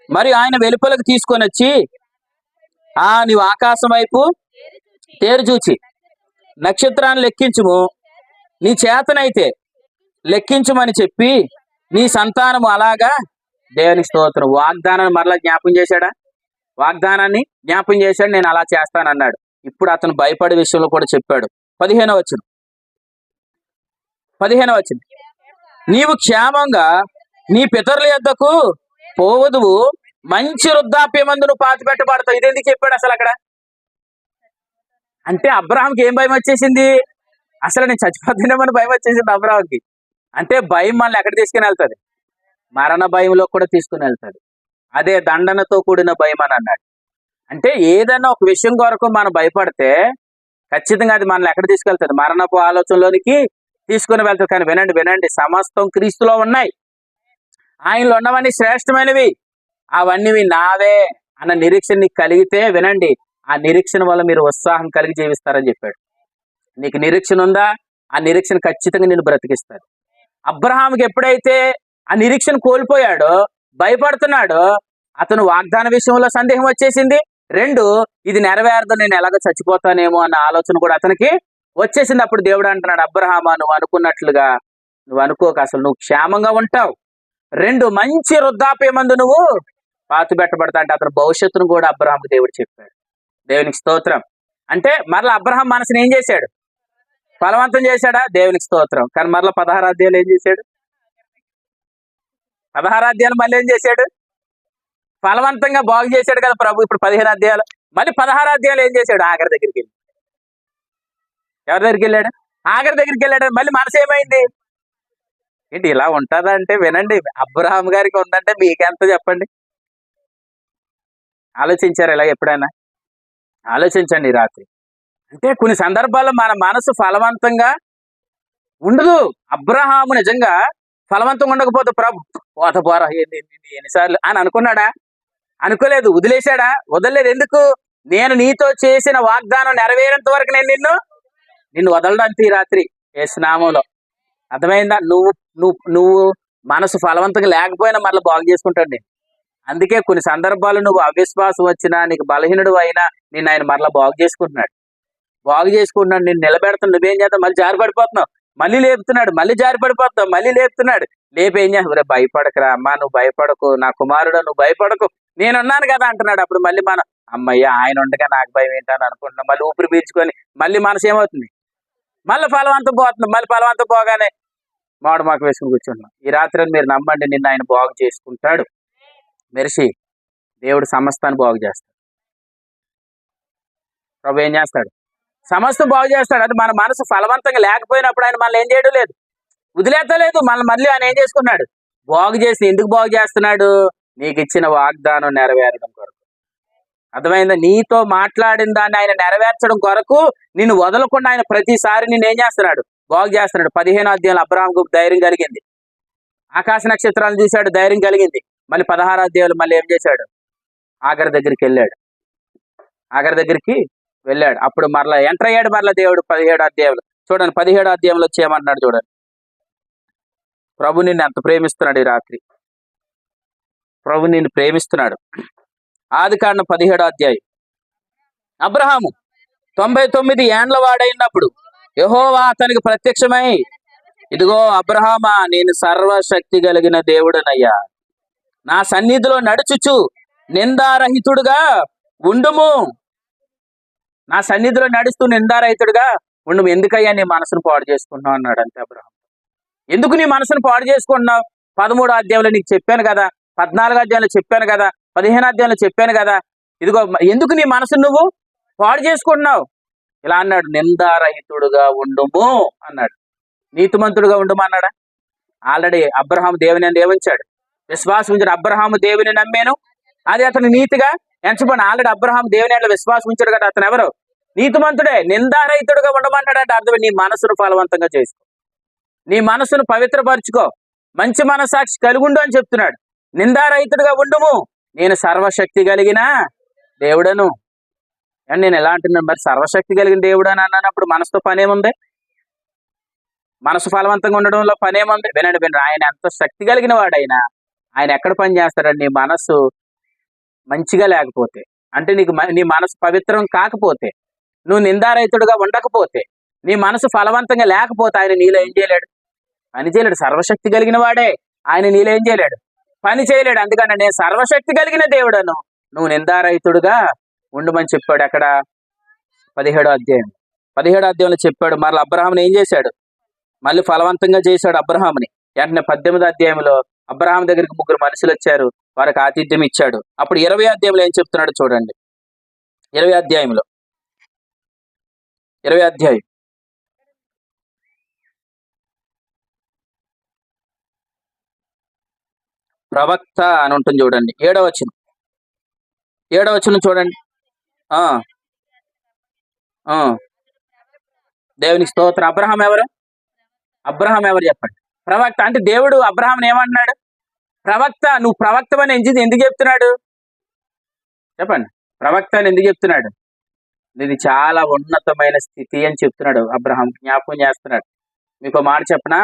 మరి ఆయన వెలుపలకు తీసుకొని వచ్చి, నీవు ఆకాశం వైపు తేరు చూచి నక్షత్రాన్ని లెక్కించుము, నీ చేతనైతే లెక్కించుమని చెప్పి నీ సంతానము అలాగా. దేవునికి స్తోత్రం. వాగ్దానాన్ని మరలా జ్ఞాపం చేశాడా? వాగ్దానాన్ని జ్ఞాపం చేశాడు, నేను అలా చేస్తానన్నాడు. ఇప్పుడు అతను భయపడే విషయంలో కూడా చెప్పాడు. 15వ వచనం, నీవు క్షేమంగా నీ పితరుల యొద్దకు పోవదువు, మంచి వృద్ధాప్యమందు నువ్వు పాతి పెట్టబడతావు. ఇదేందుకు చెప్పాడు అసలు అక్కడ? అంటే అబ్రహాంకి ఏం భయం వచ్చేసింది? అసలు నేను చచ్చిపోతున్నామని భయం వచ్చేసింది అబ్రహాంకి. అంటే భయం మనల్ని ఎక్కడ తీసుకుని వెళ్తుంది? మరణ భయంలో కూడా తీసుకుని వెళ్తుంది. అదే దండనతో కూడిన భయం అని అన్నాడు. అంటే ఏదైనా ఒక విషయం కొరకు మనం భయపడితే ఖచ్చితంగా అది మనల్ని ఎక్కడ తీసుకెళ్తుంది? మరణపు ఆలోచనలోనికి తీసుకుని వెళ్తుంది. కానీ వినండి, సమస్తం క్రీస్తులో ఉన్నాయి, ఆయనలో ఉన్నవన్నీ శ్రేష్టమైనవి, అవన్నీ నావే అన్న నిరీక్షణ నీకు కలిగితే వినండి, ఆ నిరీక్షణ వల్ల మీరు ఉత్సాహం కలిగి జీవిస్తారని చెప్పాడు. నీకు నిరీక్షణ ఉందా? ఆ నిరీక్షణ ఖచ్చితంగా నేను బ్రతికిస్తాడు. అబ్రహాంకి ఎప్పుడైతే ఆ నిరీక్షణ కోల్పోయాడో, భయపడుతున్నాడో, అతను వాగ్దాన విషయంలో సందేహం వచ్చేసింది. 2, ఇది నెరవేరదు, నేను ఎలాగో చచ్చిపోతానేమో అన్న ఆలోచన కూడా అతనికి వచ్చేసింది. అప్పుడు దేవుడు అంటున్నాడు, అబ్రహామా, నువ్వు అనుకున్నట్లుగా నువ్వు అనుకోక, అసలు నువ్వు క్షేమంగా ఉంటావు. 2, మంచి వృద్ధాప్యమందు నువ్వు పాతి పెట్టబడతా. అంటే అతని భవిష్యత్తును కూడా అబ్రహాంకు దేవుడు చెప్పాడు. దేవునికి స్తోత్రం. అంటే మరలా అబ్రహాం మనసుని ఏం చేశాడు? ఫలవంతం చేశాడా? దేవునికి స్తోత్రం. కానీ మరలా 16 అధ్యాయులు ఏం చేశాడు? 16 అధ్యాయులు మళ్ళీ ఏం చేశాడు? ఫలవంతంగా బాగు చేశాడు కదా ప్రభు. ఇప్పుడు 15 అధ్యాయాలు, మళ్ళీ 16 అధ్యాయాలు ఏం చేశాడు? ఆఖరి దగ్గరికి వెళ్ళి. ఎవరి దగ్గరికి వెళ్ళాడు? ఆఖరి దగ్గరికి వెళ్ళాడు. మళ్ళీ మనసు ఏమైంది? ఏంటి ఇలా ఉంటుందా అంటే వినండి, అబ్రహాం గారికి ఉందంటే మీకెంత చెప్పండి. ఆలోచించారు ఇలా ఎప్పుడైనా? ఆలోచించండి ఈ రాత్రి. అంటే కొన్ని సందర్భాల్లో మన మనసు ఫలవంతంగా ఉండదు. అబ్రహాము నిజంగా ఫలవంతంగా ఉండకపోతే ప్రభు పోత పోరా ఎన్నిసార్లు అని అనుకున్నాడా? అనుకోలేదు. వదిలేశాడా? వదలలేదు. ఎందుకు? నేను నీతో చేసిన వాగ్దానం నెరవేరేంత వరకు నేను నిన్ను వదలడానికి ఈ రాత్రి యేసు నామములో. అర్థమైందా? నువ్వు నువ్వు నువ్వు మనసు ఫలవంతంగా లేకపోయినా మళ్ళీ బాగు చేసుకుంటాడు నేను. అందుకే కొన్ని సందర్భాలు నువ్వు అవిశ్వాసం వచ్చినా, నీకు బలహీనుడు అయినా నిన్ను ఆయన మరలా బాగు చేసుకుంటున్నాడు. నిన్ను నిలబెడుతున్నాడు. నువ్వేం చేస్తావు? మళ్ళీ జారి పడిపోతున్నావు, మళ్ళీ లేపుతున్నాడు, మళ్ళీ జారి పడిపోతావు, మళ్ళీ లేపుతున్నాడు. లేపి ఏం చేస్తావు? భయపడకరా అమ్మా, నువ్వు భయపడకు, నా కుమారుడు నువ్వు భయపడకు, నేనున్నాను కదా అంటున్నాడు. అప్పుడు మళ్ళీ మనం అమ్మయ్య ఆయన ఉండగా నాకు భయం ఏంటని అనుకుంటున్నాం. మళ్ళీ ఊపిరి పీల్చుకొని మళ్ళీ మనసు ఏమవుతుంది? మళ్ళీ ఫలవంతం పోతుంది. మళ్ళీ ఫలవంతం పోగానే మాడు మాకు వేసుకుని కూర్చుంటున్నాం. ఈ రాత్రి మీరు నమ్మండి, నిన్ను ఆయన బాగు చేసుకుంటాడు. మెరిసి దేవుడు సమస్తాన్ని బాగు చేస్తాడు. ప్రభు ఏం చేస్తాడు? సమస్తం బాగు చేస్తాడు. అది మన మనసు ఫలవంతంగా లేకపోయినప్పుడు ఆయన మనల్ని ఏం చేయడం లేదు, వదిలేతలేదు. మళ్ళీ ఆయన ఏం చేసుకున్నాడు? బాగు చేసి. ఎందుకు బాగు చేస్తున్నాడు? నీకు ఇచ్చిన వాగ్దానం నెరవేరడం కొరకు. అర్థమైందా? నీతో మాట్లాడిన దాన్ని ఆయన నెరవేర్చడం కొరకు నిన్ను వదలకుండా ఆయన ప్రతిసారి నిన్ను ఏం చేస్తున్నాడు? బాగు చేస్తున్నాడు. 15 అధ్యాయంలో అబ్రహాముకు ధైర్యం కలిగింది. ఆకాశ నక్షత్రాలను చూశాడు, ధైర్యం కలిగింది. మళ్ళీ 16 అధ్యాయులు మళ్ళీ ఏం చేశాడు? ఆఖరి దగ్గరికి వెళ్ళాడు. అప్పుడు మరలా ఎంటర్ అయ్యాడు. మరలా దేవుడు 17 అధ్యాయంలో చూడండి. 17 అధ్యాయంలో వచ్చేయమంటున్నాడు చూడండి. ప్రభు నిన్ను ఎంత ప్రేమిస్తున్నాడు ఈ రాత్రి. ప్రభు నిన్ను ప్రేమిస్తున్నాడు. ఆదికాండం 17 అధ్యాయం. అబ్రహాము 99 ఏండ్ల వాడైనప్పుడు యెహోవా అతనికి ప్రత్యక్షమై, ఇదిగో అబ్రహామా, నేను సర్వశక్తి కలిగిన దేవుడనయ్యా, నా సన్నిధిలో నడుచుచు నిందారహితుడుగా ఉండుము. నా సన్నిధిలో నడుస్తూ నిందారహితుడుగా ఉండుము. ఎందుకయ్యా నీ మనసును పాడు చేసుకుంటున్నావు అన్నాడు. అంతే అబ్రహాం. ఎందుకు నీ మనసును పాడు చేసుకుంటున్నావు? 13 అధ్యాయంలో నీకు చెప్పాను కదా, 14 అధ్యాయంలో చెప్పాను కదా, 15 అధ్యాయంలో చెప్పాను కదా. ఇదిగో ఎందుకు నీ మనసును నువ్వు పాడు చేసుకుంటున్నావు? ఇలా అన్నాడు, నిందారహితుడుగా ఉండుము అన్నాడు. నీతిమంతుడుగా ఉండుము అన్నాడా? ఆల్రెడీ అబ్రహాము దేవుని ఏమించాడు? విశ్వాసం ఉంచాడు. అబ్రహాము దేవుని నమ్మాను, అది అతను నీతిగా ఎంచబడి. ఆల్రెడీ అబ్రహాము దేవుని ఎడల విశ్వాసం ఉంచాడు కదా. అతను ఎవరు? నీతిమంతుడే. నిందారహితుడుగా ఉండమన్నాడంటే అర్థం నీ మనసును ఫలవంతంగా చేసుకో, నీ మనసును పవిత్రపరచుకో, మంచి మనసాక్షి కలుగుండు అని చెప్తున్నాడు. నిందారహితుడుగా ఉండుము, నేను సర్వశక్తి కలిగిన దేవుడను. అని నేను ఎలా అంటున్నాను మరి? సర్వశక్తి కలిగిన దేవుడు అని అన్నప్పుడు మనసుతో పనేముంది? మనసు ఫలవంతంగా ఉండడంలో పనేముంది? వినండి. ఆయన ఎంత శక్తి కలిగిన వాడైనా ఆయన ఎక్కడ పని చేస్తాడండి? నీ మనసు మంచిగా లేకపోతే, అంటే నీ మనసు పవిత్రం కాకపోతే, నువ్వు నిందారహితుడుగా ఉండకపోతే, నీ మనసు ఫలవంతంగా లేకపోతే ఆయన నీలో ఏం చేయలేడు? పని చేయలేడు. సర్వశక్తి కలిగిన వాడే ఆయన నీలో ఏం చేయలేడు? పని చేయలేడు. అందుకని నేను సర్వశక్తి కలిగిన దేవుడను, నువ్వు నిందారహితుడుగా ఉండమని చెప్పాడు. అక్కడ 17 అధ్యాయం. 17 అధ్యాయంలో చెప్పాడు. మరలా అబ్రహాముని ఏం చేశాడు? మళ్ళీ ఫలవంతంగా చేశాడు అబ్రహాముని. వెంటనే 18 అధ్యాయంలో అబ్రహాం దగ్గరికి 3 మనుషులు వచ్చారు, వారికి ఆతిథ్యం ఇచ్చాడు. అప్పుడు 20 అధ్యాయంలో ఏం చెప్తున్నాడు చూడండి. 20 అధ్యాయంలో 20 అధ్యాయం ప్రవక్త అని ఉంటుంది చూడండి. 7వ వచనం చూడండి. దేవునికి స్తోత్రం. అబ్రహాం ఎవరు చెప్పండి? ప్రవక్త. అంటే దేవుడు అబ్రహాంని ఏమంటున్నాడు? ప్రవక్త. నువ్వు ప్రవక్తమని ఎందుకు చెప్తున్నాడు చెప్పండి? ప్రవక్త అని ఎందుకు చెప్తున్నాడు? ఇది చాలా ఉన్నతమైన స్థితి అని చెప్తున్నాడు. అబ్రహాం జ్ఞాపకం చేస్తున్నాడు. మీకు మాట చెప్పనా?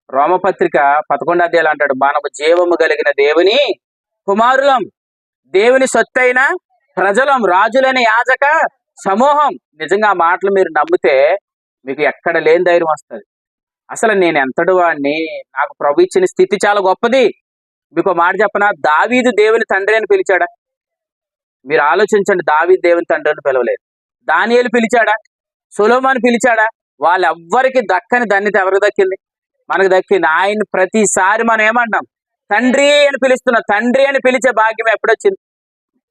రోమపత్రిక 11 అధ్యాయాలు అంటాడు, మనము జీవము కలిగిన దేవుని కుమారులం, దేవుని సొత్తైన ప్రజలం, రాజులైన యాజక సమూహం. నిజంగా ఆ మాటలు మీరు నమ్మితే మీకు ఎక్కడ లేని ధైర్యం వస్తుంది. అసలు నేను ఎంతటి వాడిని, నాకు ప్రభు ఇచ్చిన స్థితి చాలా గొప్పది. మీకు మాట చెప్పనా? దావీదు దేవుని తండ్రి అని పిలిచాడా? మీరు ఆలోచించండి. దావీదు దేవుని తండ్రి అని పిలవలేదు. దానియేలు పిలిచాడా? సొలొమోను పిలిచాడా? వాళ్ళెవ్వరికి దక్కని ధన్యత ఎవరికి దక్కింది? మనకు దక్కింది. ఆయన ప్రతిసారి మనం ఏమంటాం? తండ్రి అని పిలుస్తున్నాం. తండ్రి అని పిలిచే భాగ్యం ఎప్పుడొచ్చింది?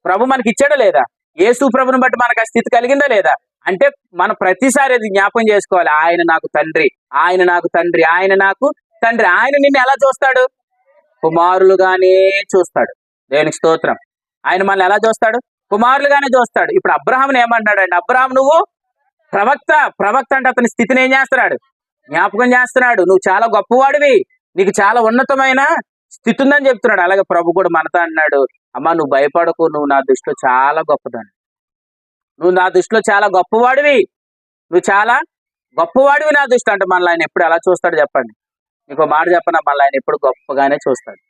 ప్రభు మనకి ఇచ్చాడా లేదా? యేసు ప్రభుని బట్టి మనకు ఆ స్థితి కలిగిందా లేదా? అంటే మనం ప్రతిసారి అది జ్ఞాపకం చేసుకోవాలి. ఆయన నాకు తండ్రి, ఆయన నాకు తండ్రి, ఆయన నాకు తండ్రి. ఆయన నిన్ను ఎలా చూస్తాడు? కుమారులుగానే చూస్తాడు. దేవునికి స్తోత్రం. ఆయన మనల్ని ఎలా చూస్తాడు? కుమారులుగానే చూస్తాడు. ఇప్పుడు అబ్రహాముని ఏమంటాడండి? అబ్రహాం నువ్వు ప్రవక్త అంటే అతని స్థితిని ఏం చేస్తున్నాడు? జ్ఞాపకం చేస్తున్నాడు. నువ్వు చాలా గొప్పవాడివి, నీకు చాలా ఉన్నతమైన స్థితి ఉందని చెప్తున్నాడు. అలాగే ప్రభు కూడా మనతో అన్నాడు, అమ్మా నువ్వు భయపడకు, నువ్వు నా దృష్టిలో చాలా గొప్పదాన్ని, నువ్వు నా దృష్టిలో చాలా గొప్పవాడివి, నువ్వు చాలా గొప్పవాడివి నా దృష్టి. అంటే మనల్ని ఆయన ఎప్పుడు ఎలా చూస్తాడు చెప్పండి? మీకు మాట చెప్పనా, మనల్ని ఆయన ఎప్పుడు గొప్పగానే చూస్తాడు.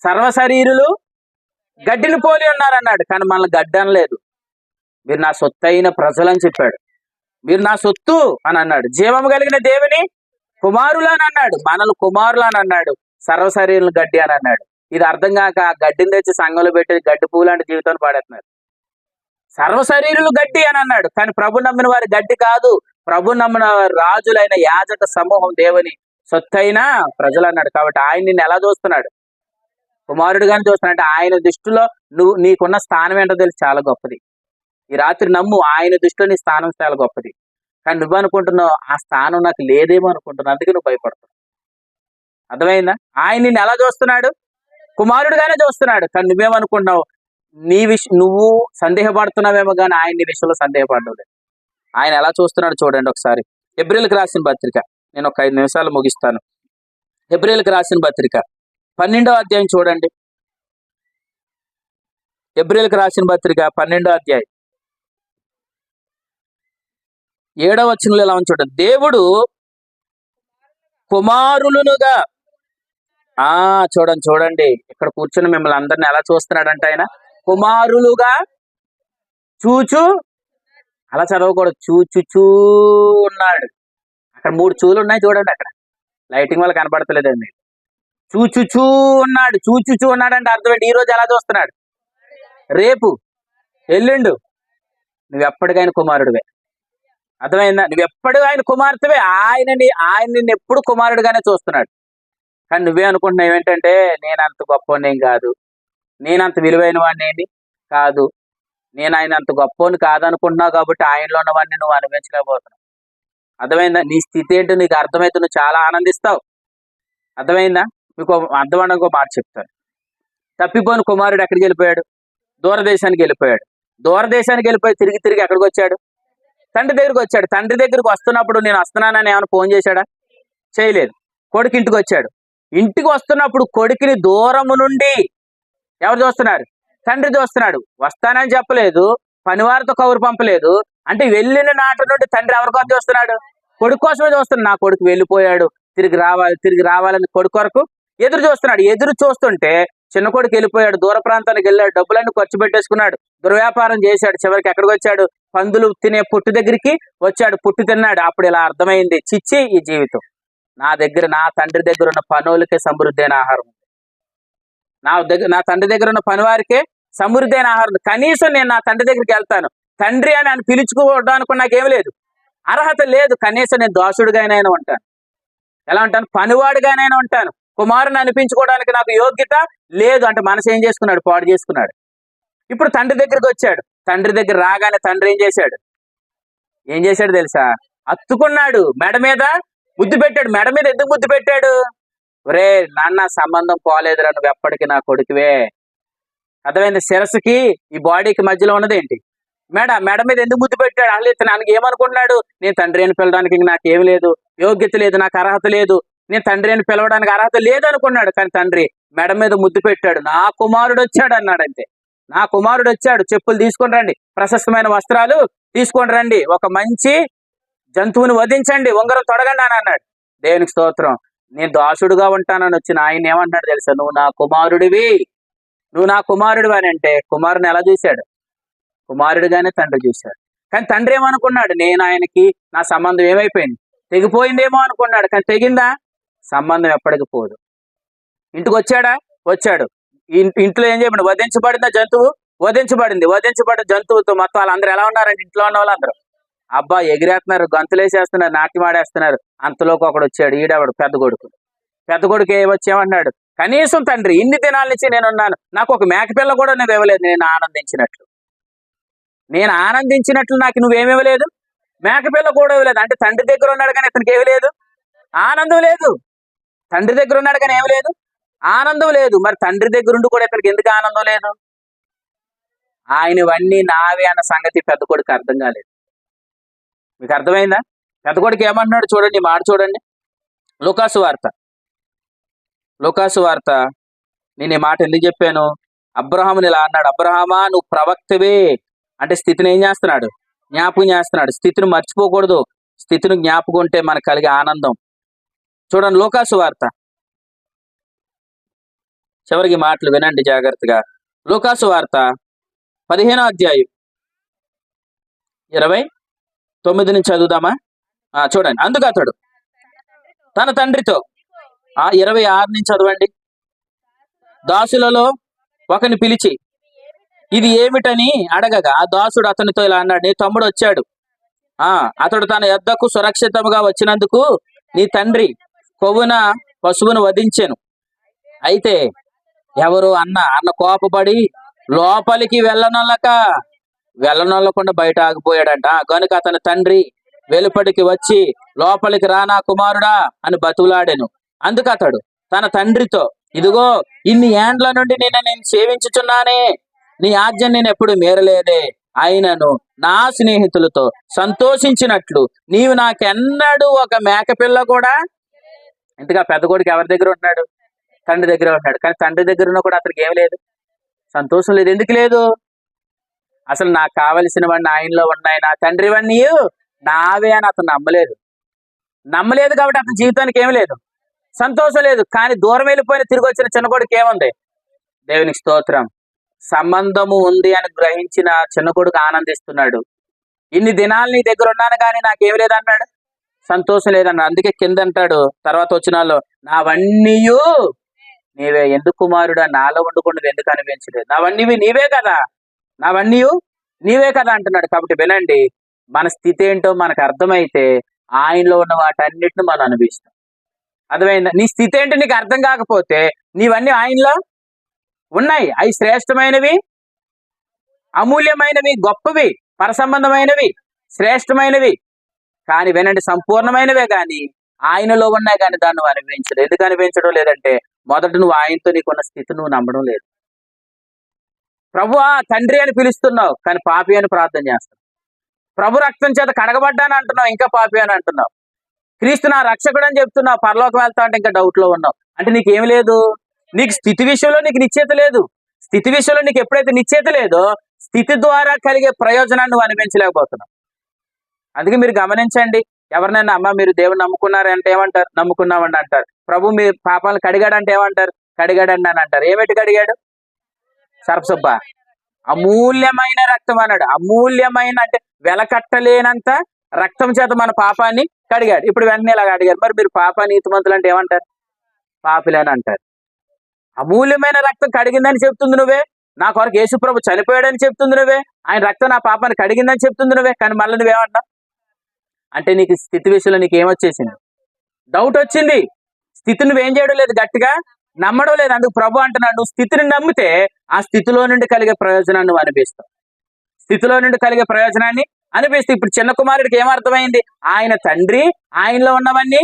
సర్వశరీరులు గడ్డిని పోలి ఉన్నారన్నాడు, కానీ మనల్ని గడ్డి అనలేదు. మీరు నా సొత్తు అయిన ప్రజలని చెప్పాడు. మీరు నా సొత్తు అని అన్నాడు. జీవము కలిగిన దేవుని కుమారులు అని అన్నాడు. మనల్ని కుమారులు అని అన్నాడు. సర్వశరీరులు గడ్డి అని అన్నాడు. ఇది అర్థం కాక ఆ గడ్డిని తెచ్చి సంఘంలో పెట్టి గడ్డి పూలు అంటే జీవితాన్ని పాడేస్తున్నారు. సర్వశరీరులు గడ్డి అని అన్నాడు, కానీ ప్రభు నమ్మిన వారి గడ్డి కాదు. ప్రభు నమ్మిన రాజులైన యాజక సమూహం దేవుని సొత్తైన ప్రజలు అన్నాడు. కాబట్టి ఆయన నిన్ను ఎలా చూస్తున్నాడు? కుమారుడుగానే చూస్తున్నాడు. అంటే ఆయన దృష్టిలో నీకున్న స్థానం ఏంటో తెలిసి చాలా గొప్పది. ఈ రాత్రి నమ్ము, ఆయన దృష్టిలో నీ స్థానం చాలా గొప్పది. కానీ నువ్వు అనుకుంటున్నావు ఆ స్థానం నాకు లేదేమో అనుకుంటున్నావు, అందుకే నువ్వు భయపడుతున్నావు. అర్థమైందా? ఆయన నిన్ను ఎలా చూస్తున్నాడు? కుమారుడుగానే చూస్తున్నాడు. కానీ నువ్వేమనుకుంటున్నావు? నువ్వు సందేహపడుతున్నావేమో, కానీ ఆయన నీ విషయంలో సందేహపడలేదు. ఆయన ఎలా చూస్తున్నాడు చూడండి ఒకసారి. హెబ్రీయులకు రాసిన పత్రిక, నేను ఒక 5 నిమిషాలు ముగిస్తాను. హెబ్రీయులకు రాసిన పత్రిక 12వ అధ్యాయం చూడండి. హెబ్రీయులకు రాసిన పత్రిక 12వ అధ్యాయం 7వ వచనంలో ఎలా ఉంది చూడండి. దేవుడు కుమారులునుగా చూడండి ఇక్కడ కూర్చుని మిమ్మల్ని అందరిని ఎలా చూస్తున్నాడంటే ఆయన కుమారులుగా చూచు, అలా చదవకూడదు, చూచుచూ ఉన్నాడు. అక్కడ 3 చూలు ఉన్నాయి చూడండి. అక్కడ లైటింగ్ వల్ల కనపడతలేదండి. చూచుచూ ఉన్నాడు. చూచుచూ ఉన్నాడు అంటే అర్థం ఏంటి? ఈ రోజు ఎలా చూస్తున్నాడు? రేపు, ఎల్లుండు నువ్వెప్పటికైనా కుమారుడివే. అర్థమైందా? నువ్వెప్పుడు ఆయన కుమార్తెవే. ఆయన నిన్ను ఎప్పుడు కుమారుడుగానే చూస్తున్నాడు. కానీ నువ్వే అనుకుంటున్నావు ఏంటంటే నేను అంత గొప్పనేం కాదు, నేనంత విలువైన వాడిని ఏమి కాదు, నేను ఆయన అంత గొప్పని కాదనుకుంటున్నావు. కాబట్టి ఆయనలో ఉన్నవన్నీ నువ్వు అనుభవించలేకపోతున్నావు. అర్థమైందా? నీ స్థితి ఏంటో నీకు అర్థమైతే నువ్వు చాలా ఆనందిస్తావు. అర్థమైందా? మీకు అర్థమైన ఒక మాట చెప్తాను. తప్పిపోయిన కుమారుడు ఎక్కడికి వెళ్ళిపోయాడు? దూరదేశానికి వెళ్ళిపోయాడు. దూరదేశానికి వెళ్ళిపోయి తిరిగి తిరిగి ఎక్కడికి వచ్చాడు? తండ్రి దగ్గరికి వచ్చాడు. తండ్రి దగ్గరికి వస్తున్నప్పుడు నేను వస్తున్నానని ఏమైనా ఫోన్ చేశాడా? చేయలేదు. కొడుకు ఇంటికి వచ్చాడు. ఇంటికి వస్తున్నప్పుడు కొడుకుని దూరము నుండి ఎవరు చూస్తున్నారు? తండ్రి చూస్తున్నాడు. వస్తానని చెప్పలేదు, పనివారితో కబురు పంపలేదు. అంటే వెళ్ళిన నాటి నుండి తండ్రి ఎవరి కోసం చూస్తున్నాడు? కొడుకు కోసమే చూస్తున్నాడు. నా కొడుకు వెళ్ళిపోయాడు, తిరిగి రావాలని కొడుకు కొరకు ఎదురు చూస్తున్నాడు. ఎదురు చూస్తుంటే చిన్న కొడుకు వెళ్ళిపోయాడు, దూర ప్రాంతానికి వెళ్ళాడు, డబ్బులన్నీ ఖర్చు పెట్టేసుకున్నాడు, దుర్వ్యాపారం చేశాడు. చివరికి ఎక్కడికి వచ్చాడు? పందులు తినే పుట్టు దగ్గరికి వచ్చాడు. పుట్టు తిన్నాడు. అప్పుడు ఇలా అర్థమైంది, చిచ్చి ఈ జీవితం, నా తండ్రి దగ్గర ఉన్న పనులకే సమృద్ధి అయిన ఆహారం, నా తండ్రి దగ్గర ఉన్న పనివారికే సమృద్ధి అయిన ఆహారం. కనీసం నేను నా తండ్రి దగ్గరికి వెళ్తాను, తండ్రి అని ఆయన పిలుచుకోవడానికి నాకేం లేదు, అర్హత లేదు. కనీసం నేను దాసుడిగానైనా ఉంటాను. ఎలా ఉంటాను? పనివాడిగానైనా ఉంటాను. కుమారుని అనిపించుకోవడానికి నాకు యోగ్యత లేదు. అంటే మనసు ఏం చేసుకున్నాడు? పాడు చేసుకున్నాడు. ఇప్పుడు తండ్రి దగ్గరికి వచ్చాడు. తండ్రి దగ్గర రాగానే తండ్రి ఏం చేశాడు తెలుసా? అత్తుకున్నాడు, మెడ మీద ముద్దు పెట్టాడు. మెడ మీద ఎందుకు ముద్దు పెట్టాడు? ఒరే నాన్న, సంబంధం పోలేదురా, నువ్వు ఎప్పటికీ నా కొడుకువే. అర్థమైంది? శిరస్సుకి ఈ బాడీకి మధ్యలో ఉన్నది ఏంటి? మెడ మీద ఎందుకు ముద్దు పెట్టాడు? అసలు ఇతను ఏమనుకుంటున్నాడు? నేను తండ్రి అని పిలవడానికి నాకేం లేదు, యోగ్యత లేదు, నాకు అర్హత లేదు, నేను తండ్రి అని పిలవడానికి అర్హత లేదు అనుకున్నాడు. కానీ తండ్రి మెడ మీద ముద్దు పెట్టాడు. నా కుమారుడు వచ్చాడు అన్నాడు. అంతే, నా కుమారుడు వచ్చాడు. చెప్పులు తీసుకొని రండి, ప్రశస్తమైన వస్త్రాలు తీసుకొని రండి, ఒక మంచి జంతువుని వధించండి, ఉంగరం తొడగండి అని అన్నాడు. దేవునికి స్తోత్రం. నేను దాసుడుగా ఉంటానని వచ్చిన ఆయన ఏమంటున్నాడు తెలుసా? నువ్వు నా కుమారుడివి, నువ్వు నా కుమారుడివి అని అంటే కుమారుని ఎలా చూశాడు? కుమారుడిగానే తండ్రి చూశాడు. కానీ తండ్రి ఏమనుకున్నాడు? నేను ఆయనకి నా సంబంధం ఏమైపోయింది, తెగిపోయిందేమో అనుకున్నాడు. కానీ తెగిందా? సంబంధం ఎప్పటికి పోదు. ఇంటికి వచ్చాడు. ఇంట్లో ఏం చేయబడి? వధించబడిందా జంతువు? వధించబడిన జంతువుతో మొత్తం వాళ్ళందరూ ఎలా ఉన్నారంటే, ఇంట్లో ఉన్న వాళ్ళందరూ అబ్బా ఎగిరేస్తున్నారు, గంతులేసేస్తున్నారు, నాట్యం ఆడేస్తున్నారు. అంతలోకి ఒకడు వచ్చాడు, ఈడవాడు పెద్ద కొడుకు. పెద్ద కొడుకు ఏమొచ్చామన్నాడు, కనీసం తండ్రి ఇన్ని దినాల నుంచి నేనున్నాను, నాకు ఒక మేకపిల్ల కూడా నువ్వు ఇవ్వలేదు నేను ఆనందించినట్లు నాకు నువ్వేమివ్వలేదు, మేకపిల్ల కూడా ఇవ్వలేదు. అంటే తండ్రి దగ్గర ఉన్నాడు కానీ ఇతనికి ఏమి లేదు, ఆనందం లేదు. తండ్రి దగ్గర ఉన్నాడు కానీ ఏమి లేదు, ఆనందం లేదు. మరి తండ్రి దగ్గర ఉండి కూడా ఇతనికి ఎందుకు ఆనందం లేదు? ఆయనవన్నీ నావే అన్న సంగతి పెద్ద కొడుకు అర్థం కాలేదు. మీకు అర్థమైందా? పెద్ద కొడుకు ఏమంటున్నాడు చూడండి, మాట చూడండి. లూకాసు వార్త నేను ఈ మాట ఎందుకు చెప్పాను? అబ్రహాముని ఇలా అన్నాడు, అబ్రహామా నువ్వు ప్రవక్తవే. అంటే స్థితిని ఏం చేస్తున్నాడు? జ్ఞాపకం చేస్తున్నాడు. స్థితిని మర్చిపోకూడదు. స్థితిని జ్ఞాపకం ఉంటే మనకు కలిగే ఆనందం. చూడండి లూకాసు వార్త చివరికి మాటలు వినండి జాగ్రత్తగా. లూకాసు వార్త 15వ అధ్యాయం 29 నుంచి చదువుదామా? చూడండి. అందుకు అతడు తన తండ్రితో 26 నుంచి చదవండి. దాసులలో ఒకని పిలిచి ఇది ఏమిటని అడగగా ఆ దాసుడు అతనితో ఇలా అన్నాడు, నీ తమ్ముడు వచ్చాడు, అతడు తన యొద్దకు సురక్షితంగా వచ్చినందుకు నీ తండ్రి కొవ్వున పశువును వధించెను. అయితే ఎవరు అన్న కోపపడి లోపలికి వెళ్ళనొల్లకుండా బయట ఆగిపోయాడంట. కనుక అతని తండ్రి వెలుపడికి వచ్చి లోపలికి రానా కుమారుడా అని బతులాడెను. అందుకు అతడు తన తండ్రితో ఇదిగో ఇన్ని ఏండ్ల నుండి నేను సేవించుచున్నానే, నీ ఆజ్ఞ నేను ఎప్పుడు మీరలేదే. అయినను నా స్నేహితులతో సంతోషించినట్లు నీవు నాకెన్నడూ ఒక మేకపిల్ల కూడా. ఇంతగా పెద్ద కొడుకు ఎవరి దగ్గర ఉంటున్నాడు? తండ్రి దగ్గర ఉంటున్నాడు. కానీ తండ్రి దగ్గర ఉన్నా కూడా అతనికి ఏమి లేదు, సంతోషం లేదు. ఎందుకు లేదు? అసలు నాకు కావలసినవన్నీ ఆయనలో ఉన్నాయి, నా తండ్రివన్నీ నావే అని అతను నమ్మలేదు కాబట్టి అతని జీవితానికి ఏమి లేదు, సంతోషం లేదు. కానీ దూరం వెళ్ళిపోయిన తిరిగి వచ్చిన చిన్న కొడుకు ఏముంది? దేవునికి స్తోత్రం, సంబంధము ఉంది అని గ్రహించిన చిన్న కొడుకు ఆనందిస్తున్నాడు. ఇన్ని దినాలు నీ దగ్గర ఉన్నాను కానీ నాకేమి లేదన్నాడు, సంతోషం లేదన్నాడు. అందుకే కింద అంటాడు తర్వాత వచ్చినాల్లో, నావన్నీ నీవే. ఎందుకు కుమారుడా నాలో వండుకుండా ఎందుకు అనిపించలేదు? నావన్నీ నీవే కదా అంటున్నాడు. కాబట్టి వినండి, మన స్థితి ఏంటో మనకు అర్థమైతే ఆయనలో ఉన్న వాటన్నిటిని మనం అనుభవిస్తాం. అర్థమైందా? నీ స్థితి ఏంటో నీకు అర్థం కాకపోతే నీవన్నీ ఆయనలో ఉన్నాయి. అవి శ్రేష్టమైనవి, అమూల్యమైనవి, గొప్పవి, పరసంబంధమైనవి, శ్రేష్టమైనవి. కానీ వినండి, సంపూర్ణమైనవే కానీ ఆయనలో ఉన్నాయి కానీ దాన్ని నువ్వు అనుభవించడం. ఎందుకు అనుభవించడం లేదంటే మొదట నువ్వు ఆయనతో నీకున్న స్థితి నువ్వు నమ్మడం లేదు. ప్రభువా తండ్రి అని పిలుస్తున్నావు కానీ పాపి అని ప్రార్థన చేస్తావు. ప్రభు రక్తం చేత కడగబడ్డాను అంటున్నావు, ఇంకా పాపి అని అంటున్నావు. క్రీస్తు నా రక్షకుడు అని చెప్తున్నావు, పరలోకం వెళ్తా అంటే ఇంకా డౌట్ లో ఉన్నావు. అంటే నీకేమి లేదు, నీకు స్థితి విషయంలో నీకు నిశ్చేత లేదు. స్థితి విషయంలో నీకు ఎప్పుడైతే నిశ్చేత లేదో స్థితి ద్వారా కలిగే ప్రయోజనాన్ని నువ్వు అనుభవించలేకపోతున్నావు. అందుకే మీరు గమనించండి, ఎవరినైనా అమ్మ మీరు దేవుని నమ్ముకున్నారంటే ఏమంటారు? నమ్ముకున్నామండి అంటారు. ప్రభు మీ పాపాలను కడిగాడంటే ఏమంటారు? కడిగాడండి అని అంటారు. ఏమిటి కడిగాడు? సర్పసుబ్బ అమూల్యమైన రక్తం అన్నాడు. అమూల్యమైన అంటే వెలకట్టలేనంత రక్తం చేత మన పాపాన్ని కడిగాడు. ఇప్పుడు వెంటనే ఇలాగ అడిగారు, మరి మీరు పాప నీతిమంతులు అంటే ఏమంటారు? పాపిలని అంటారు. అమూల్యమైన రక్తం కడిగిందని చెప్తుంది నువ్వే, నా కొరకు యేసుప్రభు చనిపోయాడని చెప్తుంది నువ్వే, ఆయన రక్తం నా పాపాన్ని కడిగిందని చెప్తుంది నువ్వే. కానీ మళ్ళీ నువ్వేమంటావు? అంటే నీకు స్థితి విషయంలో నీకు ఏమొచ్చేసింది? డౌట్ వచ్చింది. స్థితి నువ్వేం చేయడం లేదు, గట్టిగా నమ్మడం లేదు. అందుకు ప్రభు అంటున్నాడు, నువ్వు స్థితిని నమ్మితే ఆ స్థితిలో నుండి కలిగే ప్రయోజనాన్ని నువ్వు అనిపిస్తావు. స్థితిలో నుండి కలిగే ప్రయోజనాన్ని అనిపిస్తే ఇప్పుడు చిన్న కుమారుడికి ఏమర్థమైంది? ఆయన తండ్రి, ఆయనలో ఉన్నవన్నీ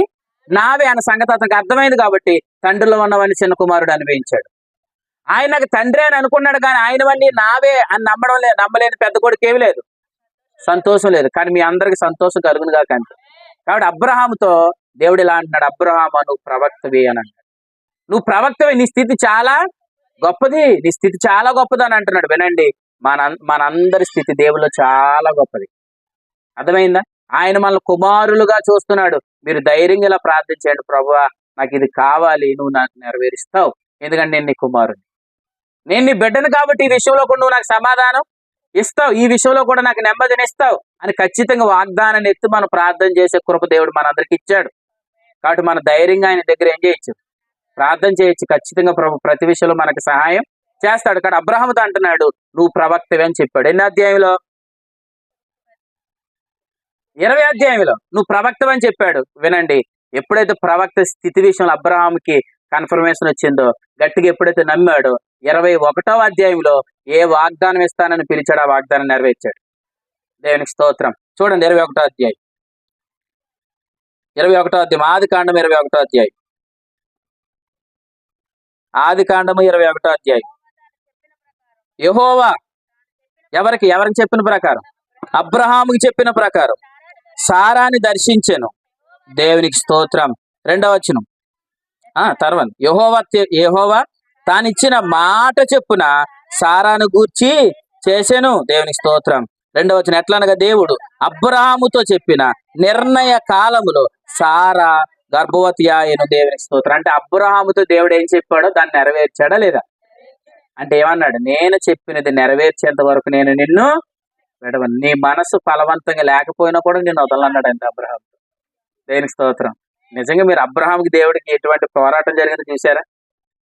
నావే అన్న సంగతి అతనికి అర్థమైంది. కాబట్టి తండ్రిలో ఉన్నవన్నీ చిన్న కుమారుడు అనుభవించాడు. ఆయన నాకు తండ్రి అని అనుకున్నాడు కానీ ఆయనవన్నీ నావే అని నమ్మలేని పెద్ద కొడుకు ఏమి లేదు, సంతోషం లేదు. కానీ మీ అందరికి సంతోషం కలుగును కాక అంతే. కాబట్టి అబ్రహాముతో దేవుడు ఇలా అంటున్నాడు, అబ్రహాము నువ్వు ప్రవక్తవి అని అంటాడు. నువ్వు ప్రవక్తవి, నీ స్థితి చాలా గొప్పది, నీ స్థితి చాలా గొప్పది అని అంటున్నాడు. వినండి, మనందరి స్థితి దేవుల్లో చాలా గొప్పది. అర్థమైందా? ఆయన మనల్ని కుమారులుగా చూస్తున్నాడు. మీరు ధైర్యంగా ఇలా ప్రార్థించండి, ప్రభువా నాకు ఇది కావాలి, నువ్వు నాకు నెరవేరుస్తావు, ఎందుకంటే నేను నీ కుమారుని, నేను నీ బిడ్డను. కాబట్టి ఈ విషయంలో కూడా నువ్వు నాకు సమాధానం ఇస్తావు, ఈ విషయంలో కూడా నాకు నెమ్మదిని ఇస్తావు అని ఖచ్చితంగా వాగ్దానాన్ని ఎత్తి మనం ప్రార్థన చేసే కృప దేవుడు మనందరికి ఇచ్చాడు. కాబట్టి మన ధైర్యంగా ఆయన దగ్గర ఏం చేయొచ్చు? ప్రార్థన చేయొచ్చు. ఖచ్చితంగా ప్రభు ప్రతి విషయంలో మనకు సహాయం చేస్తాడు. కానీ అబ్రహాముతో అంటున్నాడు, నువ్వు ప్రవక్తవే అని చెప్పాడు. ఎన్ని అధ్యాయంలో? 20 అధ్యాయంలో నువ్వు ప్రవక్త అని చెప్పాడు. వినండి, ఎప్పుడైతే ప్రవక్త స్థితి విషయంలో అబ్రహాంకి కన్ఫర్మేషన్ వచ్చిందో, గట్టిగా ఎప్పుడైతే నమ్మాడో, 21వ అధ్యాయంలో ఏ వాగ్దానం ఇస్తానని పిలిచాడు, ఆ వాగ్దానం నెరవేర్చాడు. దేవునికి స్తోత్రం. చూడండి 21వ అధ్యాయం, 21వ అధ్యాయం, ఆది కాండం 21వ అధ్యాయం, ఆది కాండము 21వ అధ్యాయం. యెహోవా ఎవరికి చెప్పిన ప్రకారం? అబ్రహాముకి చెప్పిన ప్రకారం సారాని దర్శించెను. దేవునికి స్తోత్రం. 2వ వచనం తర్వాత యెహోవా తానిచ్చిన మాట చెప్పున సారాను గూర్చి చేసెను. దేవునికి స్తోత్రం. 2వ వచనం, ఎట్లనగా దేవుడు అబ్రహాముతో చెప్పిన నిర్ణయ కాలములో సారా గర్భవతి ఆయను. దేవునికి స్తోత్రం. అంటే అబ్రహాముతో దేవుడు ఏం చెప్పాడో దాన్ని నెరవేర్చాడా లేదా? అంటే ఏమన్నాడు? నేను చెప్పినది నెరవేర్చేంత వరకు నేను నిన్ను విడవను. నీ మనసు ఫలవంతంగా లేకపోయినా కూడా నేను వదలన్నాడు అంతే అబ్రహాం. దేవునికి స్తోత్రం. నిజంగా మీరు అబ్రహాంకి దేవుడికి ఎటువంటి పోరాటం జరిగిందో చూసారా?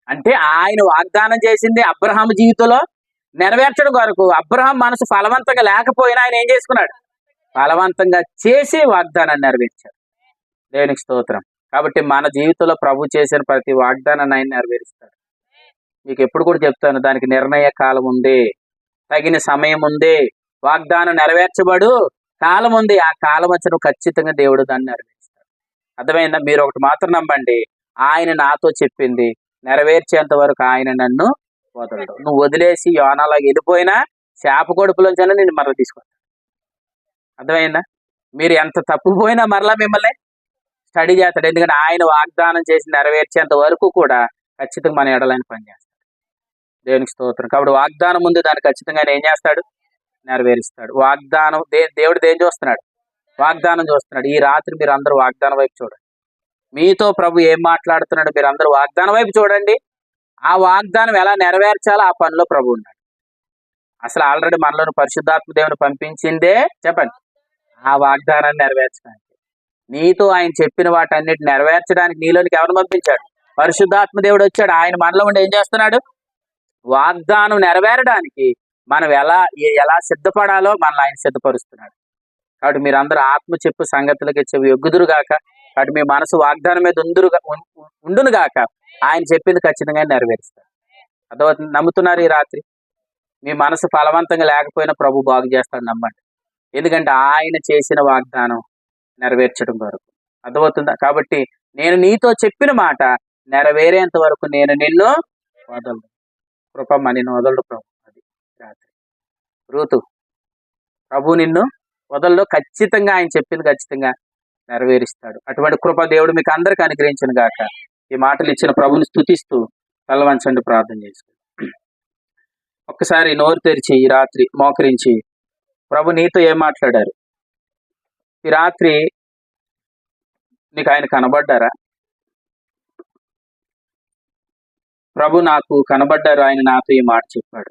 అంటే ఆయన వాగ్దానం చేసింది అబ్రహాం జీవితంలో నెరవేర్చడం వరకు. అబ్రహాం మనసు ఫలవంతంగా లేకపోయినా ఆయన ఏం చేసుకున్నాడు? ఫలవంతంగా చేసి వాగ్దానాన్ని నెరవేర్చాడు. దేవునికి స్తోత్రం. కాబట్టి మన జీవితంలో ప్రభు చేసిన ప్రతి వాగ్దానాన్ని ఆయన నెరవేరుస్తాడు. మీకు ఎప్పుడు కూడా చెప్తాను, దానికి నిర్ణయ కాలం ఉంది, తగిన సమయం ఉంది, వాగ్దానం నెరవేర్చబడు కాలం ఉంది. ఆ కాలం వచ్చిన ఖచ్చితంగా దేవుడు దాన్ని నెరవేరుస్తాడు. అర్థమైందా? మీరు ఒకటి మాత్రం నమ్మండి, ఆయన నాతో చెప్పింది నెరవేర్చేంత వరకు ఆయన నన్ను వదలడు. నువ్వు వదిలేసి యోనాలాగా వెళ్ళిపోయినా చేప కొడుపులోంచైనా నేను మరలా తీసుకొస్తాను. అర్థమైందా? మీరు ఎంత తప్పుపోయినా మరలా మిమ్మల్ని స్టడీ చేస్తాడు. ఎందుకంటే ఆయన వాగ్దానం చేసి నెరవేర్చేంత వరకు కూడా ఖచ్చితంగా మన ఎడలని పనిచేస్తాడు. దేవునికి స్తోత్రం. కాబట్టి వాగ్దానం ముందు దాన్ని ఖచ్చితంగా ఆయన ఏం చేస్తాడు? నెరవేరుస్తాడు. వాగ్దానం దేవుడు దేని చూస్తున్నాడు? వాగ్దానం చూస్తున్నాడు. ఈ రాత్రి మీరు అందరూ వాగ్దానం వైపు చూడండి. మీతో ప్రభు ఏం మాట్లాడుతున్నాడు? మీరు అందరూ వాగ్దానం వైపు చూడండి. ఆ వాగ్దానం ఎలా నెరవేర్చాలో ఆ పనిలో ప్రభు ఉన్నాడు. అసలు ఆల్రెడీ మనలోని పరిశుద్ధాత్మ దేవుని పంపించిందే చెప్పండి ఆ వాగ్దానాన్ని నెరవేర్చడానికి. నీతో ఆయన చెప్పిన వాటన్నిటి నెరవేర్చడానికి నీలోనికి ఎవరు పంపించాడు? పరిశుద్ధాత్మ దేవుడు వచ్చాడు. ఆయన మనలో ఉండి ఏం చేస్తున్నాడు? వాగ్దానం నెరవేరడానికి మనం ఎలా సిద్ధపడాలో మనల్ని ఆయన సిద్ధపరుస్తున్నాడు. కాబట్టి మీరు అందరూ ఆత్మ చెప్పు సంగతులకి చెవి ఎగ్గుదురు గాక. కాబట్టి మీ మనసు వాగ్దానం మీద ఉండును గాక. ఆయన చెప్పింది ఖచ్చితంగా నెరవేరుస్తాడు. అర్థమవుతుంది? నమ్ముతున్నారు? ఈ రాత్రి మీ మనసు ఫలవంతంగా లేకపోయినా ప్రభు బాగు చేస్తాడు, నమ్మండి. ఎందుకంటే ఆయన చేసిన వాగ్దానం నెరవేర్చడం వరకు. అర్థమవుతుందా? కాబట్టి నేను నీతో చెప్పిన మాట నెరవేరేంత వరకు నేను నిన్ను వదలదు. కృపమ్మ నిన్ను వదలడు ప్రభు. అది రాత్రి రూతు, ప్రభు నిన్ను వదలడు. ఖచ్చితంగా ఆయన చెప్పింది ఖచ్చితంగా నెరవేరుస్తాడు. అటువంటి కృప దేవుడు మీకు అందరికీ అనుగ్రహించును గాక. ఈ మాటలు ఇచ్చిన ప్రభుని స్తుతిస్తూ తలవంచండి, ప్రార్థన చేసుకోండి. ఒక్కసారి నోరు తెరిచి ఈ రాత్రి మోకరించి ప్రభు నీతో ఏం మాట్లాడారు? ఈ రాత్రి నీకు ఆయన కనబడ్డారా? ప్రభు నాకు కనబడ్డారు, ఆయన నాతో ఈ మాట చెప్పాడు.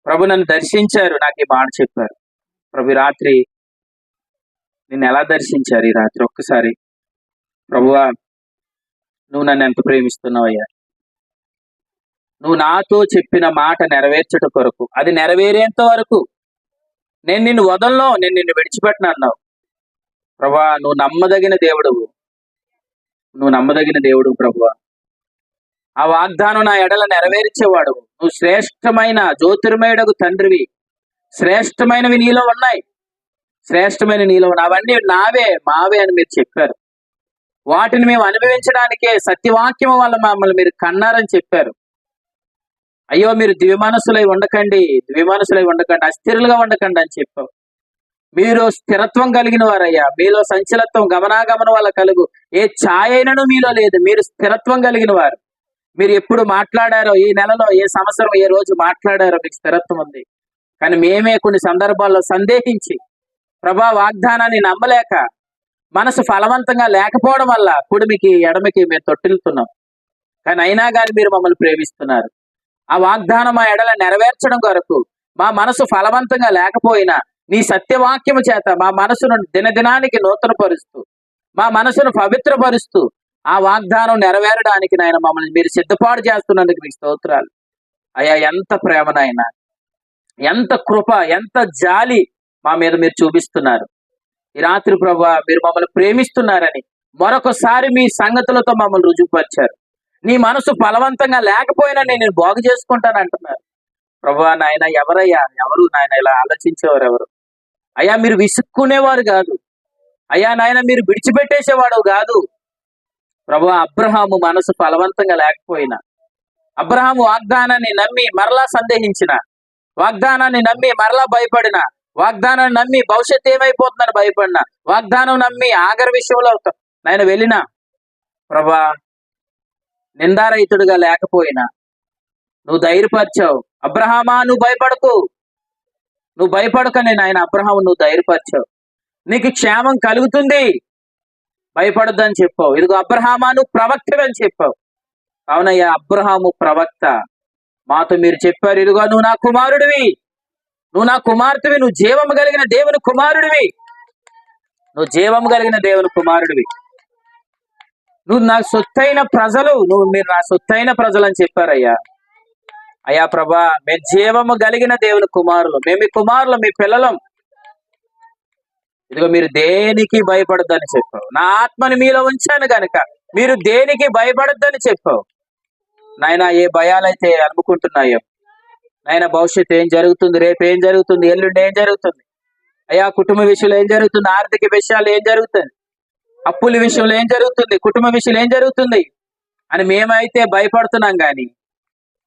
ప్రభు నన్ను దర్శించారు, నాకు ఈ మాట చెప్పారు. ప్రభు రాత్రి నిన్ను ఎలా దర్శించారు? ఈ రాత్రి ఒక్కసారి ప్రభువా నువ్వు నన్ను ఎంత ప్రేమిస్తున్నావయ్యా, నువ్వు నాతో చెప్పిన మాట నెరవేర్చట కొరకు, అది నెరవేరేంత వరకు నేను నిన్ను వదలను, నేను నిన్ను విడిచిపెట్టను అన్నావు. ప్రభువా నువ్వు నమ్మదగిన దేవుడువు, నువ్వు నమ్మదగిన దేవుడు ప్రభువా. ఆ వాగ్దానం నా ఎడల నెరవేర్చేవాడు. నువ్వు శ్రేష్టమైన జ్యోతిర్మయుడగు తండ్రివి. శ్రేష్టమైనవి నీలో ఉన్నాయి, శ్రేష్టమైన నీలో ఉన్నాయి. అవన్నీ నావే మావే అని మీరు చెప్పారు. వాటిని మేము అనుభవించడానికే సత్యవాక్యం వల్ల మమ్మల్ని మీరు కన్నారని చెప్పారు. అయ్యో మీరు ద్విమనసులై ఉండకండి, అస్థిరులుగా ఉండకండి అని చెప్పావు. మీరు స్థిరత్వం కలిగిన వారయ్యా, మీలో సంచలత్వం గమనాగమన వల్ల కలుగు ఏ ఛాయైనను మీలో లేదు. మీరు స్థిరత్వం కలిగిన వారు. మీరు ఎప్పుడు మాట్లాడారో, ఈ నెలలో, ఏ సంవత్సరం, ఏ రోజు మాట్లాడారో మీకు స్థిరత్వం ఉంది. కానీ మేమే కొన్ని సందర్భాల్లో సందేహించి ప్రభా వాగ్దానాన్ని నమ్మలేక మనసు ఫలవంతంగా లేకపోవడం వల్ల కుడిమికి ఎడమికి మేము తొట్టిల్తున్నాం. కానీ అయినా కానీ మీరు మమ్మల్ని ప్రేమిస్తున్నారు. ఆ వాగ్దానం మా ఎడల నెరవేర్చడం కొరకు మా మనసు ఫలవంతంగా లేకపోయినా నీ సత్యవాక్యము చేత మా మనసును దినదినానికి నూతనపరుస్తూ, మా మనసును పవిత్రపరుస్తూ ఆ వాగ్దానం నెరవేరడానికి నాయన మమ్మల్ని మీరు సిద్ధపాటు చేస్తున్నందుకు మీకు స్తోత్రాలు అయ్యా. ఎంత ప్రేమనైనా, ఎంత కృప, ఎంత జాలి మా మీద మీరు చూపిస్తున్నారు. ఈ రాత్రి ప్రభువా మీరు మమ్మల్ని ప్రేమిస్తున్నారని మరొకసారి మీ సంగతులతో మమ్మల్ని రుజువుపరిచారు. నీ మనసు బలవంతంగా లేకపోయినా నేను బాగు చేసుకుంటాను అంటున్నారు. ప్రభువా నాయన ఎవరు నాయన ఇలా ఆలోచించేవారు ఎవరు? అయ్యా మీరు విసుక్కునేవారు కాదు. అయ్యా నాయన మీరు విడిచిపెట్టేసేవాడు కాదు. ప్రభువా అబ్రహాము మనసు బలవంతంగా లేకపోయినా, అబ్రహాము వాగ్దానాన్ని నమ్మి మరలా సందేహించిన, వాగ్దానాన్ని నమ్మి మరలా భయపడిన, వాగ్దానాన్ని నమ్మి భవిష్యత్తు ఏమైపోతుందని భయపడిన, వాగ్దానం నమ్మి ఆఖరి విషయంలో నాయన వెళ్ళిన ప్రభువా నిందారహితుడిగా లేకపోయినా నువ్వు ధైర్యపరిచావు. అబ్రహామా నువ్వు భయపడకని నాయన అబ్రహాము నువ్వు ధైర్యపరిచావు. నీకు క్షేమం కలుగుతుంది, భయపడొద్దని చెప్పావు. ఇదిగో అబ్రహామా నువ్వు ప్రవక్తవని చెప్పావు. అవునయ్యా అబ్రహాము ప్రవక్త. మాతో మీరు చెప్పారు, ఇదిగో నువ్వు నా కుమారుడివి, నువ్వు నా కుమార్తెవి, నువ్వు జీవము కలిగిన దేవుని కుమారుడివి, నువ్వు నా సొత్తైన ప్రజలు, మీరు నా సొత్తైన ప్రజలు అని చెప్పారయ్యా. అయ్యా ప్రభా మేము జీవము కలిగిన దేవుని కుమారులు, మేము మీ కుమారులు, మీ పిల్లలం. ఇదిగో మీరు దేనికి భయపడద్దని చెప్పావు. నా ఆత్మని మీలో ఉంచాను గనుక మీరు దేనికి భయపడద్దని చెప్పావు. నాయన ఏ భయాలైతే అనుకుంటున్నాయో నాయన భవిష్యత్తు ఏం జరుగుతుంది, రేపు ఏం జరుగుతుంది, ఎల్లుండి ఏం జరుగుతుంది, అయ్యా కుటుంబ విషయంలో ఏం జరుగుతుంది, ఆర్థిక విషయాలు ఏం జరుగుతుంది, అప్పుల విషయంలో ఏం జరుగుతుంది, కుటుంబ విషయంలో ఏం జరుగుతుంది అని మేమైతే భయపడుతున్నాం కానీ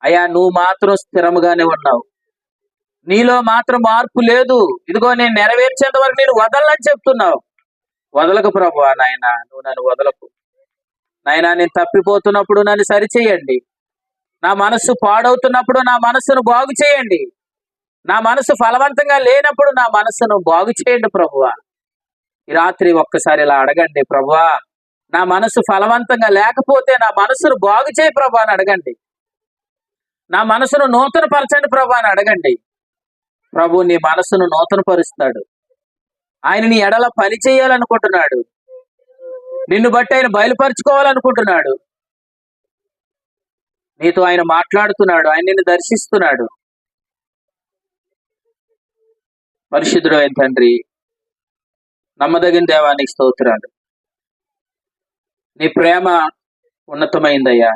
అయ్యా నువ్వు మాత్రం స్థిరముగానే ఉన్నావు. నీలో మాత్రం మార్పు లేదు. ఇదిగో నేను నెరవేర్చేంత వరకు నేను వదలని చెప్తున్నావు. వదలకు ప్రభువా నాయన, నువ్వు నన్ను వదలకు నాయన. నేను తప్పిపోతున్నప్పుడు నన్ను సరిచేయండి. నా మనస్సు పాడవుతున్నప్పుడు నా మనస్సును బాగు చేయండి. నా మనసు ఫలవంతంగా లేనప్పుడు నా మనస్సును బాగు చేయండి ప్రభువా. ఈ రాత్రి ఒక్కసారి ఇలా అడగండి, ప్రభువా నా మనసు ఫలవంతంగా లేకపోతే నా మనస్సును బాగు చేయి ప్రభు అని అడగండి. నా మనసును నూతన పరచండి ప్రభు అని అడగండి. ప్రభు నీ మనస్సును నూతన పరుస్తాడు. ఆయన నీ ఎడల పని చేయాలనుకుంటున్నాడు. నిన్ను బట్టి ఆయన బయలుపరుచుకోవాలనుకుంటున్నాడు. నీతో ఆయన మాట్లాడుతున్నాడు, ఆయన నిన్ను దర్శిస్తున్నాడు. పరిశుద్ధుడు అయిన తండ్రి, నమ్మదగిన దేవానికి స్తోత్రాలు. నీ ప్రేమ ఉన్నతమైందయ్యా.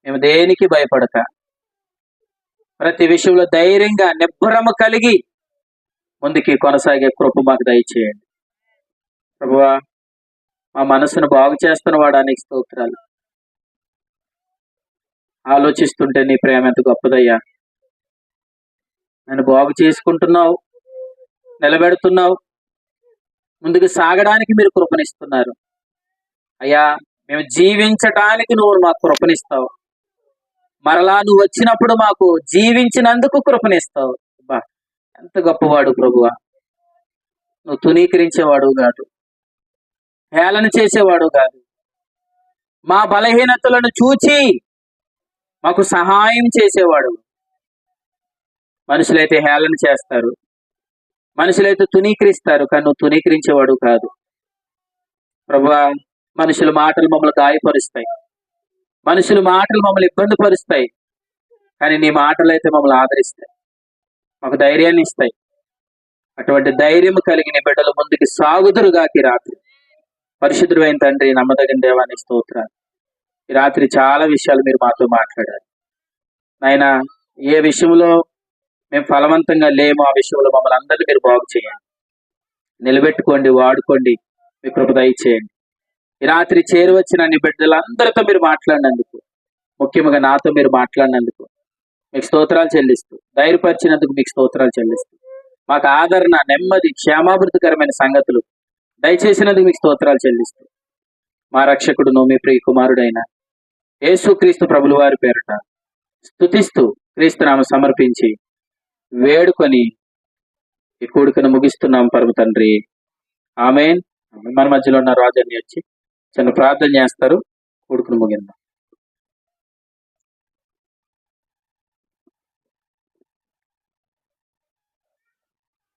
మేము దేనికి భయపడక ప్రతి విషయంలో ధైర్యంగా నిబ్బరము కలిగి ముందుకి కొనసాగే కృప మాకు దయచేయండి ప్రభువా. మా మనసును బాగు చేస్తున్న వాడానికి స్తోత్రాలు. ఆలోచిస్తుంటే నీ ప్రేమ ఎంత గొప్పదయ్యా. నన్ను బాగు చేసుకుంటున్నావు, నిలబెడుతున్నావు, ముందుకు సాగడానికి మీరు కృపనిస్తున్నారు అయ్యా. మేము జీవించటానికి నువ్వు మాకు కృపనిస్తావు. మరలా నువ్వు వచ్చినప్పుడు మాకు జీవించినందుకు కృపనిస్తావు. బా ఎంత గొప్పవాడు ప్రభువా. నువ్వు తునీకరించేవాడు కాదు, హేళన చేసేవాడు కాదు. మా బలహీనతలను చూచి మాకు సహాయం చేసేవాడు. మనుషులైతే హేళన చేస్తారు, మనుషులైతే తునీకరిస్తారు, కానీ నువ్వు తునీకరించేవాడు కాదు ప్రభువా. మనుషుల మాటలు మమ్మల్ని గాయపరుస్తాయి, మనుషుల మాటలు మమ్మల్ని ఇబ్బంది పరుస్తాయి, కానీ నీ మాటలు అయితే మమ్మల్ని ఆదరిస్తాయి, మాకు ధైర్యాన్ని ఇస్తాయి. అటువంటి ధైర్యం కలిగిన బిడ్డలు ముందుకు సాగుదురుగాకి రాత్రి. పరిశుద్ధుడు అయిన తండ్రి, నమ్మదగిన దేవానికి స్తోత్రాలు. ఈ రాత్రి చాలా విషయాలు మీరు మాతో మాట్లాడారు నాయన. ఏ విషయంలో మేము ఫలవంతంగా లేమో ఆ విషయంలో మమ్మల్ని అందరినీ మీరు బాగు చేయండి, నిలబెట్టుకోండి, వాడుకోండి, మీ కృప దయచేయండి. ఈ రాత్రి చేరువచ్చిన నీ బిడ్డలందరితో మీరు మాట్లాడినందుకు, ముఖ్యంగా నాతో మీరు మాట్లాడినందుకు మీకు స్తోత్రాలు చెల్లిస్తూ, ధైర్యపరిచినందుకు మీకు స్తోత్రాలు చెల్లిస్తూ, మాకు ఆదరణ, నెమ్మది, క్షేమాభివృద్ధికరమైన సంగతులు దయచేసినందుకు మీకు స్తోత్రాలు చెల్లిస్తూ, మా రక్షకుడును మీ ప్రియ కుమారుడైన యేసుక్రీస్తు ప్రభుల వారి పేరిట స్తుతిస్తూ క్రీస్తునామ సమర్పించి వేడుకొని ఈ కూడికను ముగిస్తున్నాం పరమ తండ్రి. ఆమేన్. మన మధ్యలో ఉన్న రాజాన్ని వచ్చి చిన్న ప్రార్థన చేస్తారు, కూడుకును ముగిందాం.